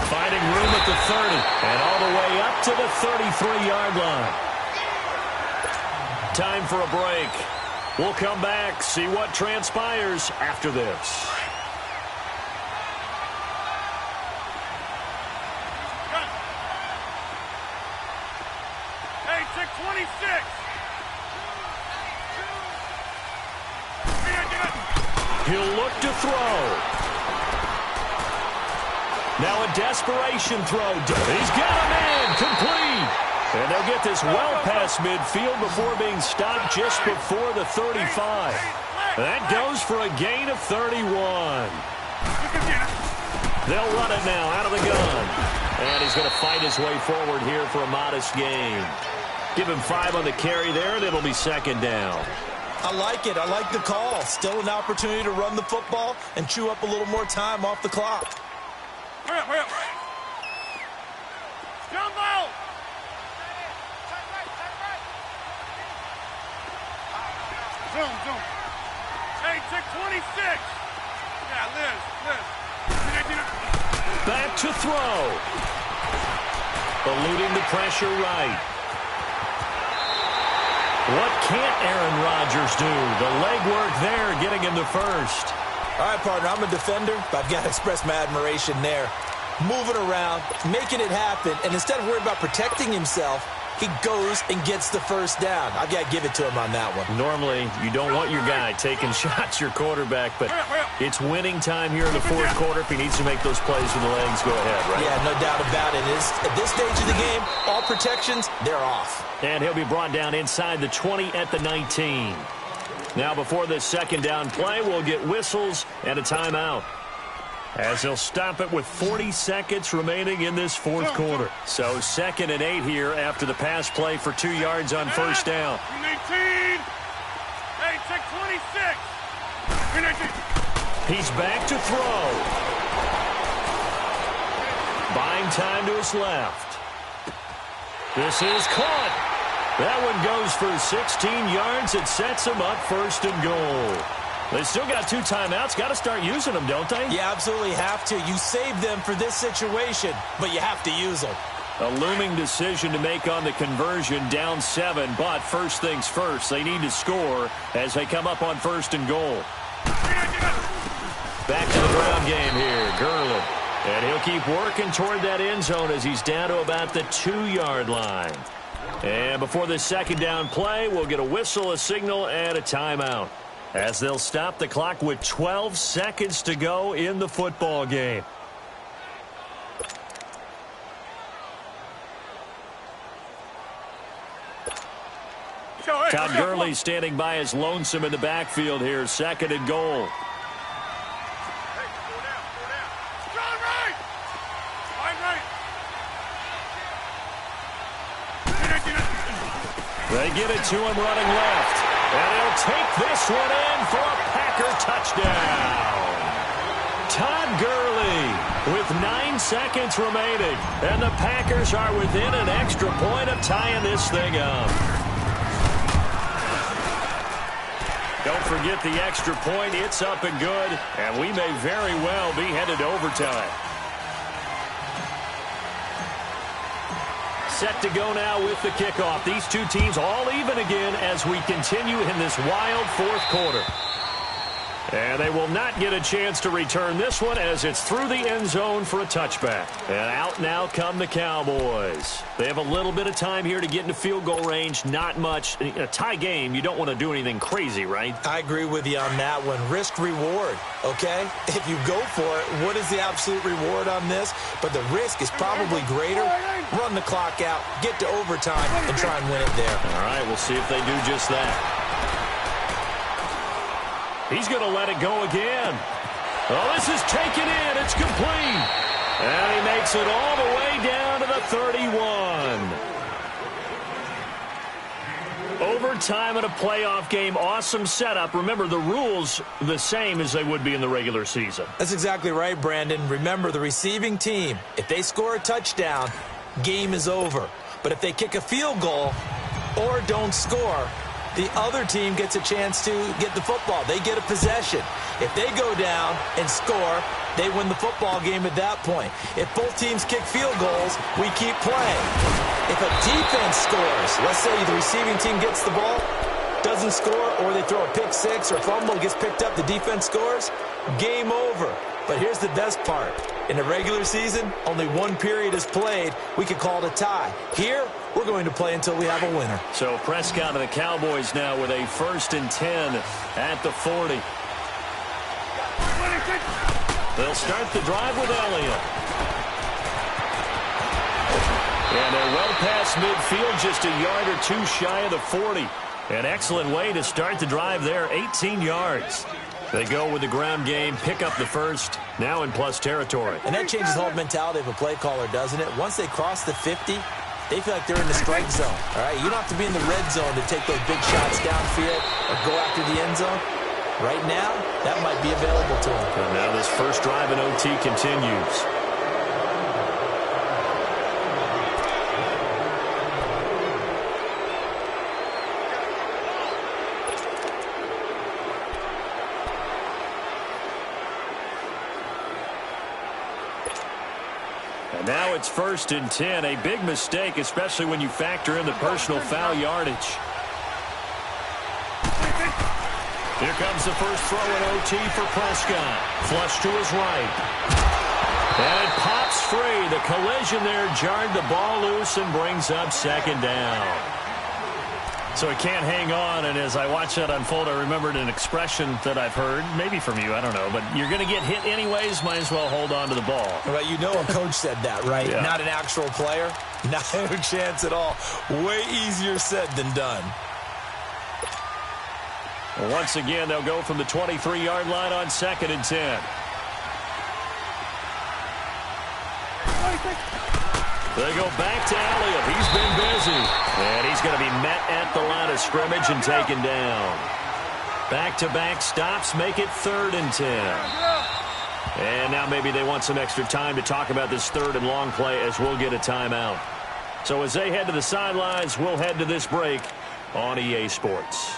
Finding room at the 30 and all the way up to the 33-yard line. Time for a break. We'll come back, see what transpires after this. Hey, 626. He'll look to throw. Now a desperation throw. He's got a man complete. And they'll get this well past midfield before being stopped just before the 35. That goes for a gain of 31. They'll run it now out of the gun. And he's going to fight his way forward here for a modest gain. Give him 5 on the carry there, and it'll be second down. I like it. I like the call. Still an opportunity to run the football and chew up a little more time off the clock. Hurry up, hurry up. Jumbo! Zoom. Hey, check 26. Yeah, Liz. Back to throw. Eluding the pressure right. What can't Aaron Rodgers do? The legwork there getting him the first. All right, partner, I'm a defender, but I've got to express my admiration there. Moving around, making it happen, and instead of worrying about protecting himself, he goes and gets the first down. I've got to give it to him on that one. Normally, you don't want your guy taking shots, your quarterback, but it's winning time here in the fourth quarter. If he needs to make those plays with the legs, go ahead, right? Yeah, no doubt about it. At this stage of the game, all protections, they're off. And he'll be brought down inside the 20 at the 19. Now, before this second down play, we'll get whistles and a timeout, as he'll stop it with 40 seconds remaining in this fourth quarter. So 2nd and 8 here after the pass play for 2 yards on first down. 19. Hey, check 26. 19. He's back to throw. Buying time to his left. This is caught. That one goes for 16 yards. It sets him up 1st and goal. They still got 2 timeouts. Got to start using them, don't they? You absolutely have to. You save them for this situation, but you have to use them. A looming decision to make on the conversion, down 7. But first things first, they need to score as they come up on 1st and goal. Back to the ground game here, Gurley. And he'll keep working toward that end zone as he's down to about the 2-yard line. And before this second down play, we'll get a whistle, a signal, and a timeout, as they'll stop the clock with 12 seconds to go in the football game. Todd Gurley standing by as lonesome in the backfield here, 2nd and goal. They get it to him running left. And he'll take this one in for a Packer touchdown. Todd Gurley with 9 seconds remaining. And the Packers are within an extra point of tying this thing up. Don't forget the extra point. It's up and good. And we may very well be headed to overtime. Set to go now with the kickoff. These two teams all even again as we continue in this wild fourth quarter. And they will not get a chance to return this one as it's through the end zone for a touchback. And out now come the Cowboys. They have a little bit of time here to get into field goal range. Not much. In a tie game, you don't want to do anything crazy, right? I agree with you on that one. Risk reward, okay? If you go for it, what is the absolute reward on this? But the risk is probably greater. Run the clock out, get to overtime, and try and win it there. All right, we'll see if they do just that. He's going to let it go again. Oh, this is taken in. It's complete. And he makes it all the way down to the 31. Overtime in a playoff game. Awesome setup. Remember, the rules the same as they would be in the regular season. That's exactly right, Brandon. Remember, the receiving team, if they score a touchdown, game is over. But if they kick a field goal or don't score, the other team gets a chance to get the football. They get a possession. If they go down and score, they win the football game at that point. If both teams kick field goals, we keep playing. If a defense scores, let's say the receiving team gets the ball, doesn't score, or they throw a pick six or fumble, gets picked up, the defense scores, game over. But here's the best part. In the regular season, only one period is played. We could call it a tie. Here, we're going to play until we have a winner. So Prescott and the Cowboys now with a 1st and 10 at the 40. They'll start the drive with Elliott. And they're well past midfield, just a yard or two shy of the 40. An excellent way to start the drive there, 18 yards. They go with the ground game, pick up the first, now in plus territory. And that changes the whole mentality of a play caller, doesn't it? Once they cross the 50, they feel like they're in the strike zone. All right, you don't have to be in the red zone to take those big shots downfield or go after the end zone. Right now, that might be available to them. And now this first drive in OT continues. And now it's 1st and 10. A big mistake, especially when you factor in the personal foul yardage. Here comes the first throw in OT for Prescott. Flush to his right. And it pops free. The collision there jarred the ball loose and brings up 2nd down. So he can't hang on, and as I watch that unfold, I remembered an expression that I've heard, maybe from you, I don't know, but you're going to get hit anyways, might as well hold on to the ball. Right, you know a coach said that, right? Yeah. Not an actual player. Not a chance at all. Way easier said than done. Well, once again, they'll go from the 23-yard line on 2nd and 10. They go back to Elliott. He's been busy. And he's going to be met at the line of scrimmage and taken down. Back-to-back stops make it 3rd and 10. And now maybe they want some extra time to talk about this 3rd and long play as we'll get a timeout. So as they head to the sidelines, we'll head to this break on EA Sports.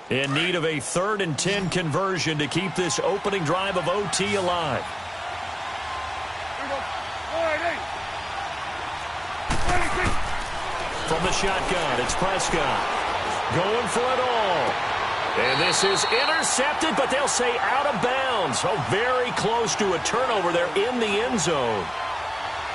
In need of a 3rd and 10 conversion to keep this opening drive of OT alive. From the shotgun, it's Prescott. Going for it all. And this is intercepted, but they'll say out of bounds. Oh, very close to a turnover there in the end zone.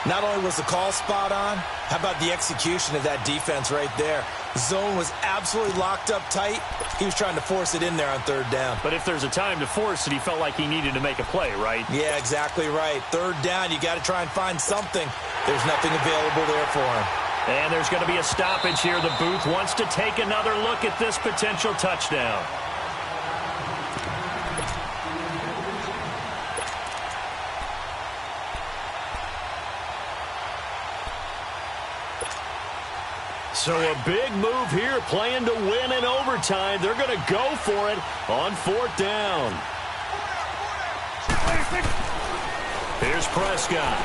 Not only was the call spot on, how about the execution of that defense right there? The zone was absolutely locked up tight. He was trying to force it in there on 3rd down. But if there's a time to force it, he felt like he needed to make a play, right? Yeah, exactly right. 3rd down, you got to try and find something. There's nothing available there for him. And there's going to be a stoppage here. The booth wants to take another look at this potential touchdown. So a big move here, playing to win in overtime. They're going to go for it on 4th down. Here's Prescott.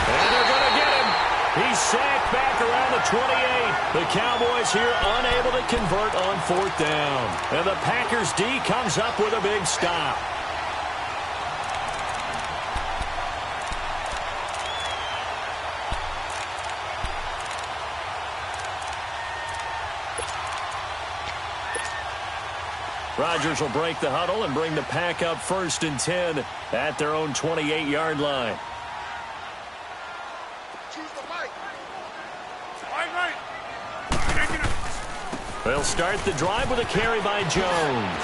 And they're going to get him. He's sacked back around the 28. The Cowboys here unable to convert on 4th down. And the Packers D comes up with a big stop. Rodgers will break the huddle and bring the Pack up 1st and 10 at their own 28-yard line. They'll start the drive with a carry by Jones.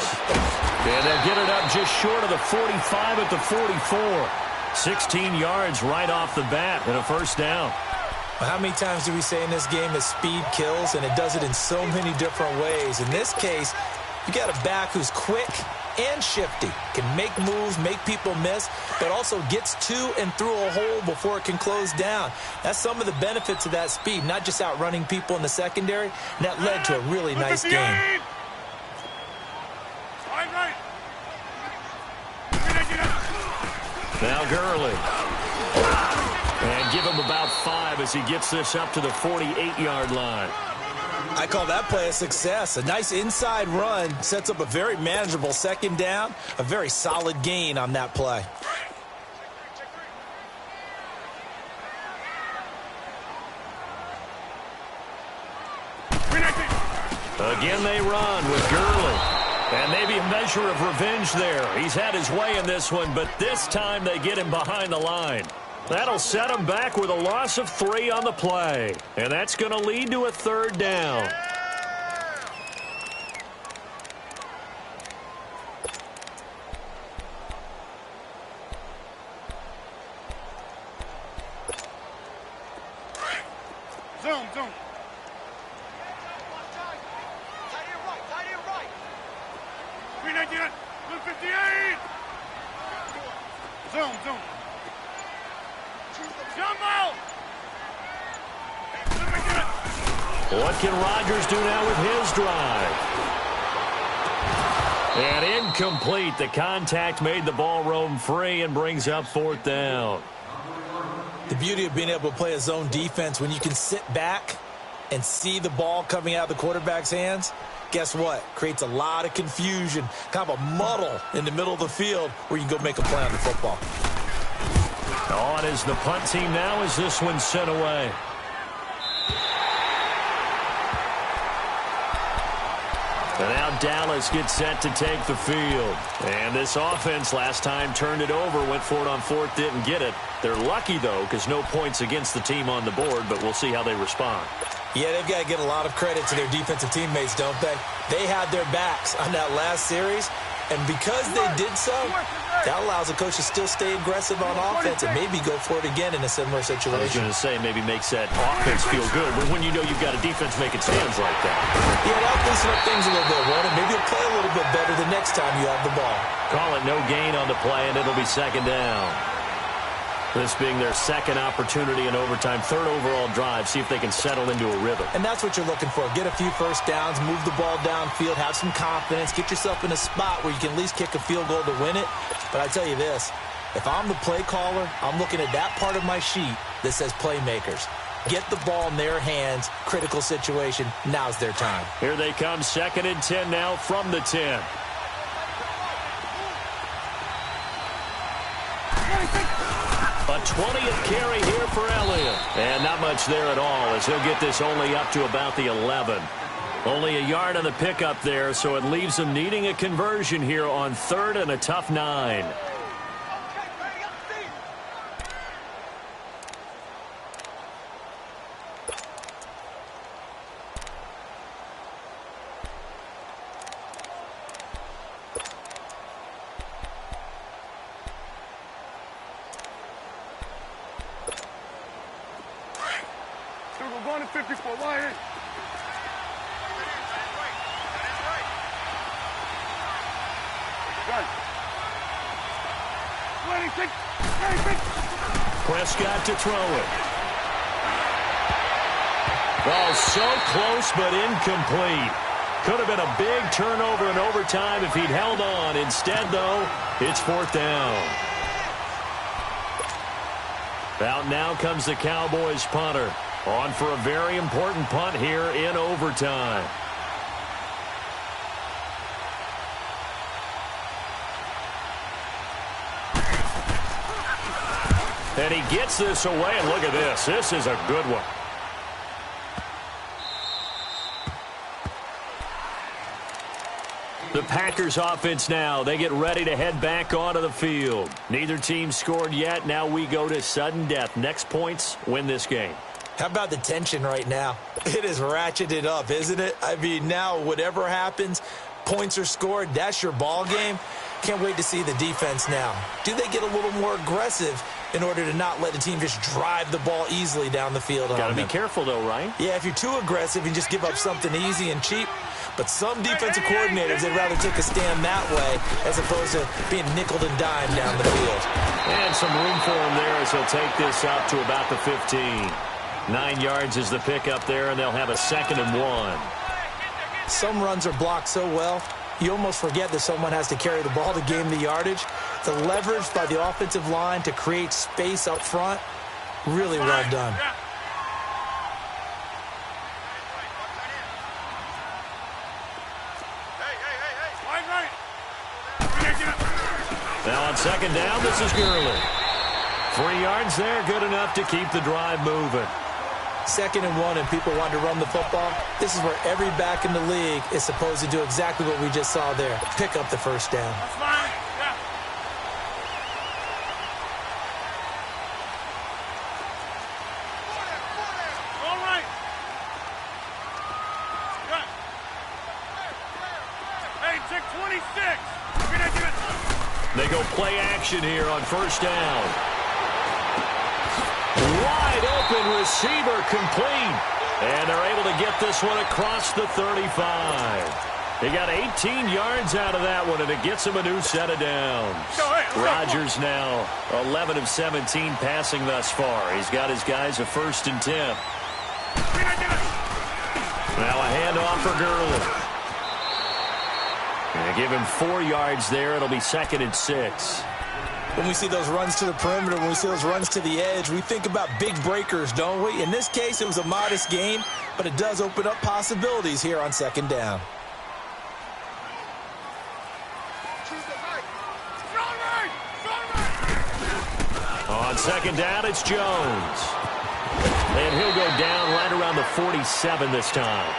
And they'll get it up just short of the 45 at the 44. 16 yards right off the bat and a 1st down. Well, how many times do we say in this game that speed kills, and it does it in so many different ways? In this case, you got a back who's quick and shifty, can make moves, make people miss, but also gets to and through a hole before it can close down. That's some of the benefits of that speed, not just outrunning people in the secondary, and that led to a really nice game. Now Gurley. And give him about 5 as he gets this up to the 48-yard line. I call that play a success. A nice inside run sets up a very manageable 2nd down. A very solid gain on that play. Again they run with Gurley. And maybe a measure of revenge there. He's had his way in this one, but this time they get him behind the line. That'll set him back with a loss of 3 on the play. And that's going to lead to a 3rd down. 398. 258. Zoom. Jumbo. What can Rodgers do now with his drive? And incomplete. The contact made the ball roam free and brings up 4th down. The beauty of being able to play a zone defense when you can sit back and see the ball coming out of the quarterback's hands, guess what? Creates a lot of confusion, kind of a muddle in the middle of the field where you can go make a play on the football. On is the punt team now as this one's sent away. And now Dallas gets set to take the field. And this offense last time turned it over, went for it on 4th, didn't get it. They're lucky, though, because no points against the team on the board, but we'll see how they respond. Yeah, they've got to get a lot of credit to their defensive teammates, don't they? They had their backs on that last series, and because they did so, that allows the coach to still stay aggressive on offense and maybe go for it again in a similar situation. I was going to say maybe makes that offense feel good, but when you know you've got a defense making stands like that. Yeah, that'll loosen up things a little bit, won't it? Maybe you'll play a little bit better the next time you have the ball. Call it no gain on the play, and it'll be 2nd down. This being their 2nd opportunity in overtime, 3rd overall drive, see if they can settle into a rhythm. And that's what you're looking for. Get a few first downs, move the ball downfield, have some confidence, get yourself in a spot where you can at least kick a field goal to win it. But I tell you this, if I'm the play caller, I'm looking at that part of my sheet that says playmakers. Get the ball in their hands, critical situation, now's their time. Here they come, 2nd and 10 now from the 10. A 20th carry here for Elliott. And not much there at all as he'll get this only up to about the 11. Only a yard on the pickup there, so it leaves him needing a conversion here on 3rd and a tough 9. We're going to 54. Why ain't? Prescott to throw it. Oh, so close but incomplete. Could have been a big turnover in overtime if he'd held on. Instead, though, it's 4th down. Out now comes the Cowboys punter. On for a very important punt here in overtime. And he gets this away, and look at this. This is a good one. The Packers offense now. They get ready to head back onto the field. Neither team scored yet. Now we go to sudden death. Next points win this game. How about the tension right now? It is ratcheted up, isn't it? I mean, now whatever happens, points are scored, that's your ball game. Can't wait to see the defense now. Do they get a little more aggressive in order to not let the team just drive the ball easily down the field? Got to be careful, though, right? Yeah, if you're too aggressive, you just give up something easy and cheap. But some defensive coordinators, they'd rather take a stand that way as opposed to being nickel and dime down the field. And some room for him there as he'll take this up to about the 15. 9 yards is the pickup there, and they'll have a 2nd and 1. Some runs are blocked so well, you almost forget that someone has to carry the ball to gain the yardage. The leverage by the offensive line to create space up front, really well done. Now on 2nd down, this is Gurley. 3 yards there, good enough to keep the drive moving. 2nd and 1 and people want to run the football. This is where every back in the league is supposed to do exactly what we just saw there. Pick up the first down. That's fine. Yeah. All right. Yeah. Hey, check 26. They go play action here on 1st down. Wide open receiver complete. And they're able to get this one across the 35. He got 18 yards out of that one, and it gets him a new set of downs. Rodgers now 11 of 17 passing thus far. He's got his guys a 1st and 10. Now a handoff for Gurley. And give him 4 yards there. It'll be 2nd and 6. When we see those runs to the perimeter, when we see those runs to the edge, we think about big breakers, don't we? In this case, it was a modest gain, but it does open up possibilities here on 2nd down. On 2nd down, it's Jones. And he'll go down right around the 47 this time.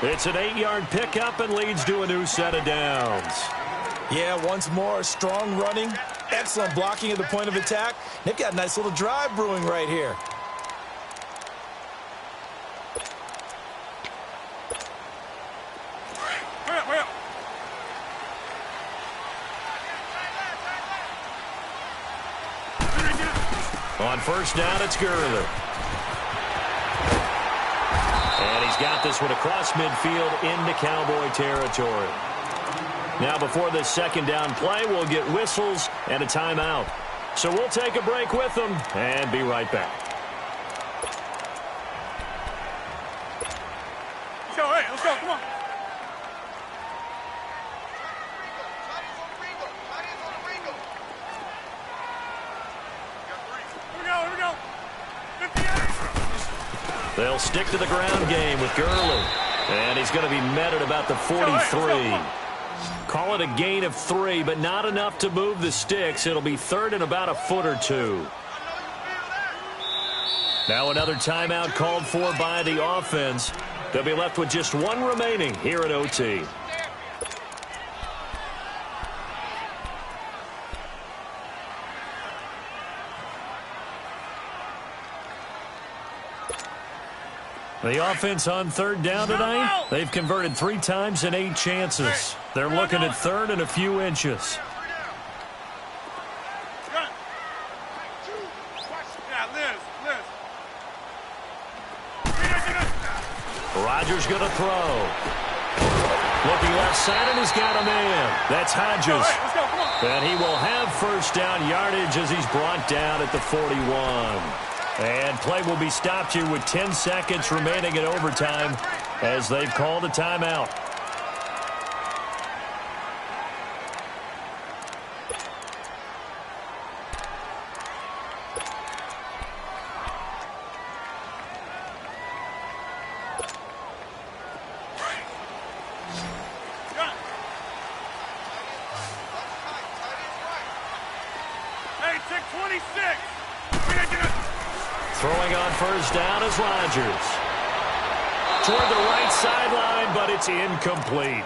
It's an 8-yard pickup and leads to a new set of downs. Yeah, once more, strong running, excellent blocking at the point of attack. They've got a nice little drive brewing right here. On 1st down, it's Gurley. And he's got this one across midfield into Cowboy territory. Now before this 2nd down play, we'll get whistles and a timeout. So we'll take a break with them and be right back. Let's go, come on. Here we go. 58. They'll stick to the ground game with Gurley. And he's going to be met at about the 43. Call it a gain of 3, but not enough to move the sticks. It'll be 3rd and about a foot or 2. Now another timeout called for by the offense. They'll be left with just 1 remaining here at OT. The offense on 3rd down tonight, they've converted 3 times in 8 chances. They're looking at 3rd and a few inches. Rodgers going to throw. Looking left side, and he's got a man. That's Hodges. And he will have 1st down yardage as he's brought down at the 41. And play will be stopped here with 10 seconds remaining in overtime as they've called a timeout. Throwing on 1st down is Rodgers. Toward the right sideline, but it's incomplete.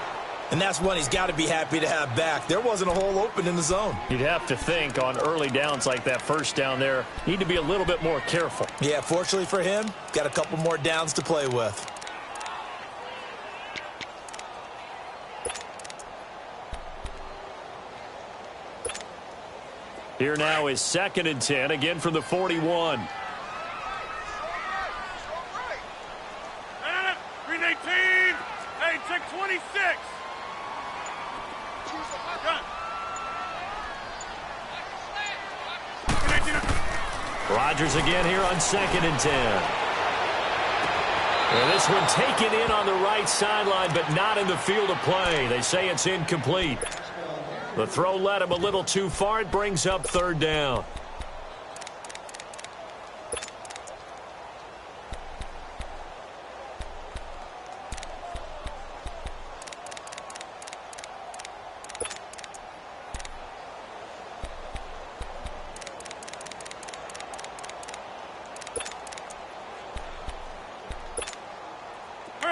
And that's one he's got to be happy to have back. There wasn't a hole open in the zone. You'd have to think on early downs like that 1st down there, need to be a little bit more careful. Yeah, fortunately for him, got a couple more downs to play with. Here now is 2nd and 10, again from the 41. Green 18. Hey, check 26. Rodgers again here on 2nd and 10. And this one taken in on the right sideline, but not in the field of play. They say it's incomplete. The throw led him a little too far. It brings up 3rd down.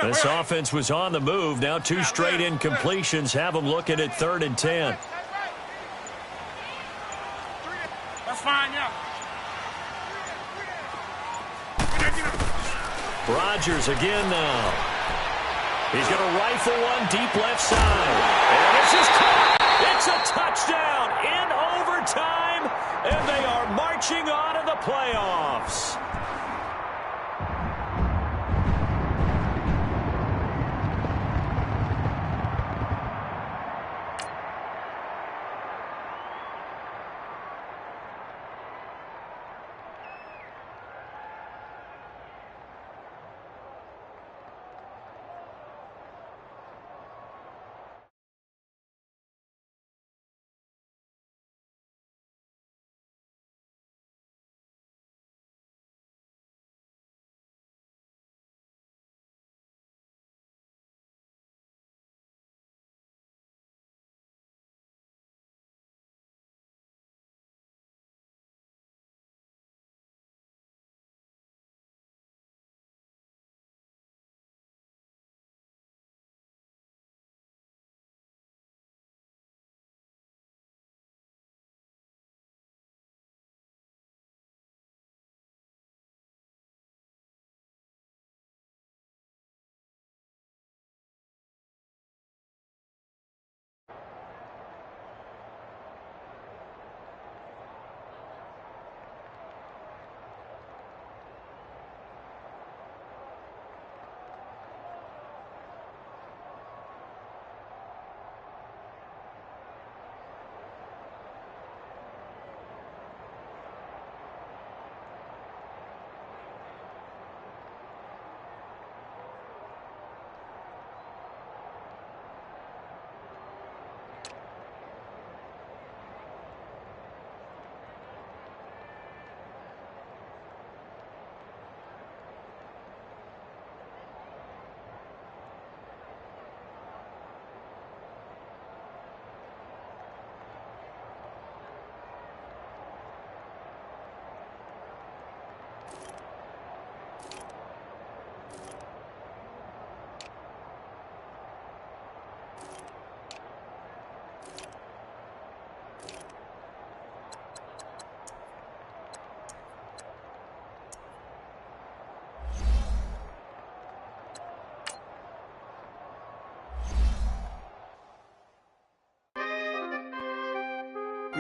This offense was on the move. Now 2 straight incompletions have them looking at 3rd and 10. That's fine, yeah. Rodgers again now. He's going to rifle one deep left side. And this is caught. It's a touchdown in overtime, and they are marching on to the playoffs.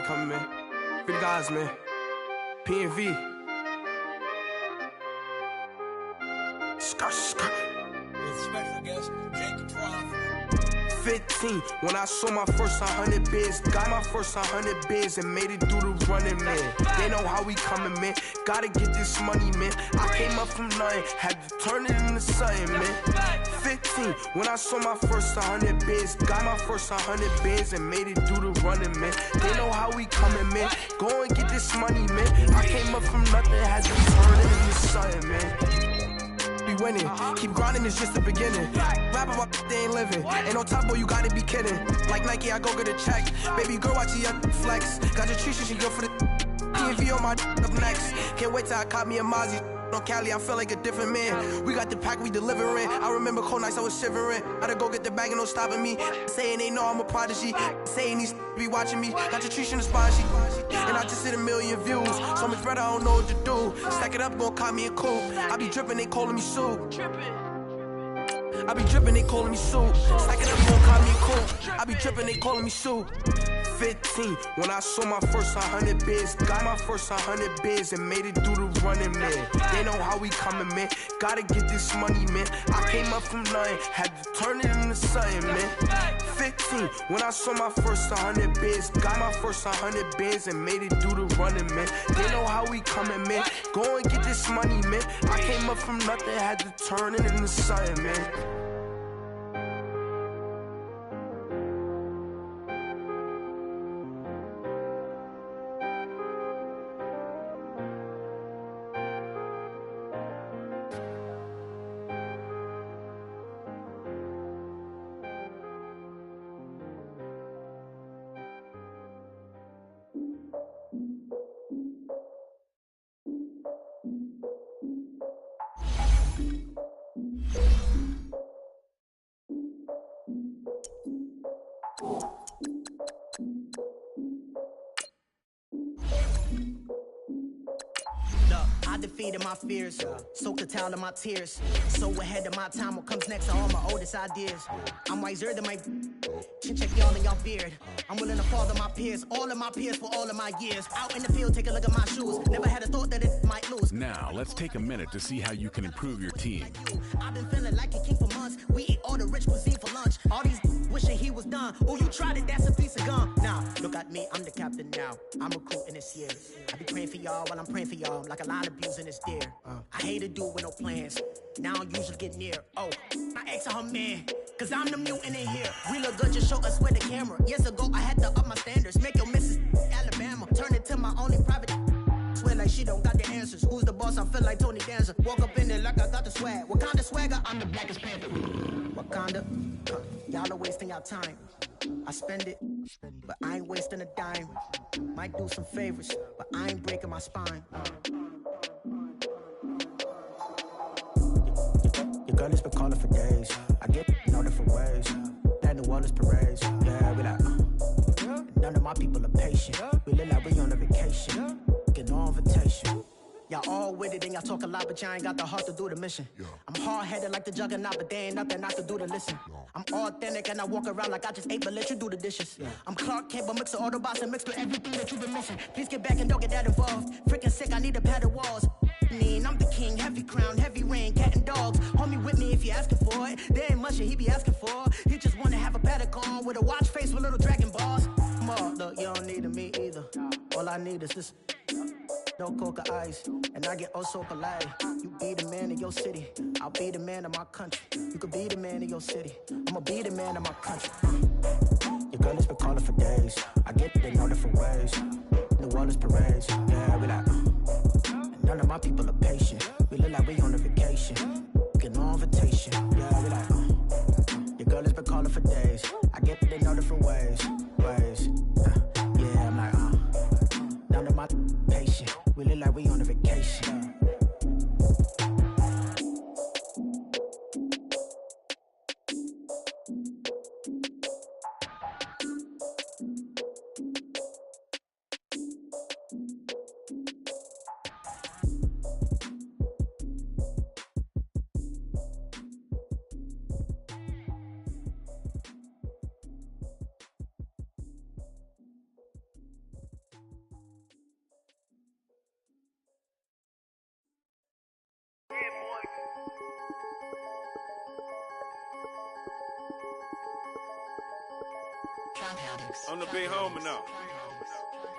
coming, man. Free the guys, man. P&V. Skirt. Special guest, Jake Prof. 15, when I saw my first 100 bids, got my first 100 bids and made it through the running, man. They know how we coming, man. Gotta get this money, man. I came up from nothing, had to turn it into something, man. 15, when I saw my first 100 bids, got my first 100 bids and made it through the running, man. They know how we coming, man. Go and get this money, man. I came up from nothing, had to turn it into something, man. Winning. Keep grinding, it's just the beginning. Rap about they ain't living. Ain't no top boy, you gotta be kidding. Like Nike, I go get a check. Baby girl, watch your flex. Got your tree, she go for the P&V on my up next. Can't wait till I caught me a Mozzie. On Cali, I feel like a different man. We got the pack, we delivering. I remember cold nights, I was shivering. Had to go get the bag and no stopping me. Saying they know I'm a prodigy. Saying these be watching me. Got your tree in the spot, and I just hit 1 million views. So much better, I don't know what to do. Stack it up, gon' call me a coupe. I be dripping, they calling me soup. I be dripping, they calling me soup. Stack it up, gon' call me a coupe. I be dripping, they calling me soup. 15, when I saw my first 100 bids, got my first 100 bids and made it through the running, man. They know how we coming, man. Gotta get this money, man. I came up from nothing, had to turn it into something, man. 15, when I saw my first 100 bids, got my first 100 bids and made it through the running, man. They know how we coming, man. Go and get this money, man. I came up from nothing, had to turn it into something, man. Defeated my fears, so curtailed in my tears. So ahead of my time, what comes next are all my oldest ideas. I'm wiser than my chin check y'all in y'all beard. I'm willing to follow my peers, all of my peers for all of my years. Out in the field, take a look at my shoes. Never had a thought that it might lose. Now, let's take a minute to see how you can improve your team. I've been feeling like a king for months. We eat all the rich cuisine for lunch. All these wishing he was done. Oh, you tried it, that's a piece of gum. Now, look at me, I'm the captain now. I'm recruiting this year. I be praying for y'all while I'm praying for y'all. Like a line of abuse in this deer. I hate a dude with no plans. Now I usually get near. Oh, I ask her man, cause I'm the mutant in here. We look good, just show us where the camera. Years ago, I had to up my standards. Make your Mrs. Alabama. Turn it to my only private. Swear like she don't got the answers. Who's the boss? I feel like Tony Danza. Walk up in there like I got the swag. What kind of swagger? I'm the blackest panther. Wakanda, y'all are wasting your time. I spend it, but I ain't wasting a dime. Might do some favors, but I ain't breaking my spine. Your girl has been calling for days. I get no different ways. That New Orleans parades. Yeah, we like, none of my people are patient. We look like we on a vacation. Get no invitation. Y'all all with it and y'all talk a lot, but y'all ain't got the heart to do the mission. I'm hard-headed like the juggernaut, but there ain't nothing I can do to listen. I'm authentic and I walk around like I just ate, but let you do the dishes. I'm Clark Kent, but mix the Autobots and mix with everything that you've been missing. Please get back and don't get that involved. Freaking sick, I need a padded walls. I'm the king, heavy crown, heavy rain, cat and dogs. Homie with me if you're asking for it. There ain't much that he be asking for. He just wanna have a paddock on with a watch face with little dragon balls. Look, you don't need me either. All I need is this. No coca ice, and I get oh so polite. You be the man of your city, I'll be the man of my country. You could be the man of your city, I'ma be the man of my country. Your girl has been calling for days. I get it in all different ways. New Orleans parades, yeah, we like. And none of my people are patient. We look like we on a vacation. Get no invitation, yeah, we like. Your girl has been calling for days. I get it in all different ways. Yeah, I'm like, none of my patient. We look like we on a vacation. I'm the big homie now.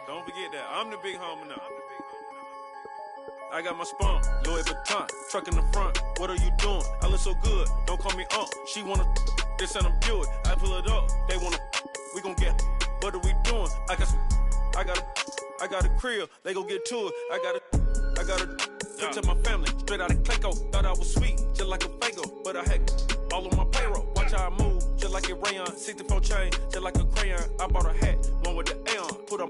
Don't forget that. I'm the big homie now. I got my spawn, Louis Vuitton, truck in the front. What are you doing? I look so good. Don't call me She wanna this and I'm Buick. I pull it up. They wanna we gon' get. What are we doing? I got a crib. They gon' get to it. I got a picture my family straight out of Clayco. Thought I was sweet, just like a Fago, but I had all on my payroll. Watch how I move, just like a rayon. 64 chain, just like a crayon. I bought a hat, one with the Aeon. Put on,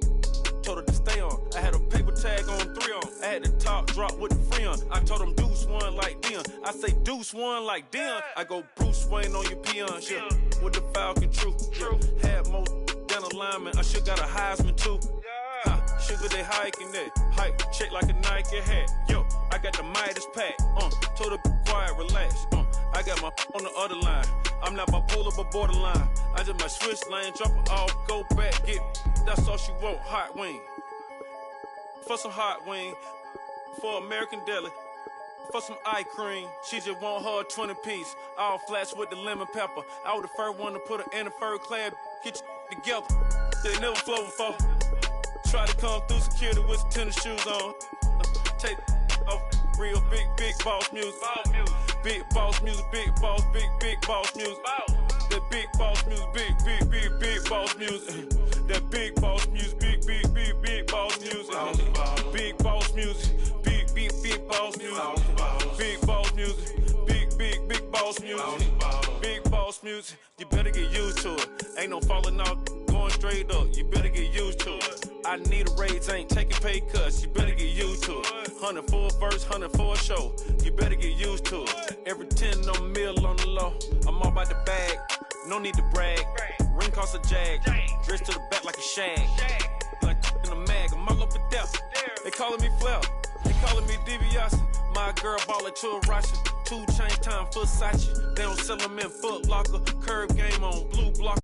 told her to stay on. I had a paper tag on 3 on. I had the top drop with the free on. I told them Deuce one like Dion. I say Deuce one like Dion. I go Bruce Wayne on your peon. Yeah. With the Falcon True. Had more than a lineman. I should got a Heisman too. Sugar, they hiking that. Hike, check like a Nike hat. Yo, I got the Midas pack. Told her be quiet, relax. I got my on the other line. I'm not bipolar, but borderline. I just might switch lane, drop it off, go back, get. That's all she want, hot wing. For some hot wing, for American deli. For some eye cream, she just want her 20-piece. All flats with the lemon pepper. I was the first one to put her in the fur clad. Get you together. They never flow before. Try to come through security with some tennis shoes on. Take off real big boss music. Big boss music, big boss music. That big boss music, big boss music. That big boss music, big boss music. Big boss music, big boss music. Big boss music, big boss music. Big boss music, you better get used to it. Ain't no falling off, going straight up. You better get used to it. I need a raise, ain't taking pay cuts. You better get used to it. 100 for a verse, 100 for a show. You better get used to it. Every 10 on a meal on the low. I'm all about the bag, no need to brag. Ring cost a jag, dressed to the back like a shag. Like in a mag, I'm all up and down. They calling me Flair, they calling me DiBiase. My girl ballin' to a Russian. 2 chain time for Versace. They don't sell them in Foot Locker. Curve game on blue block.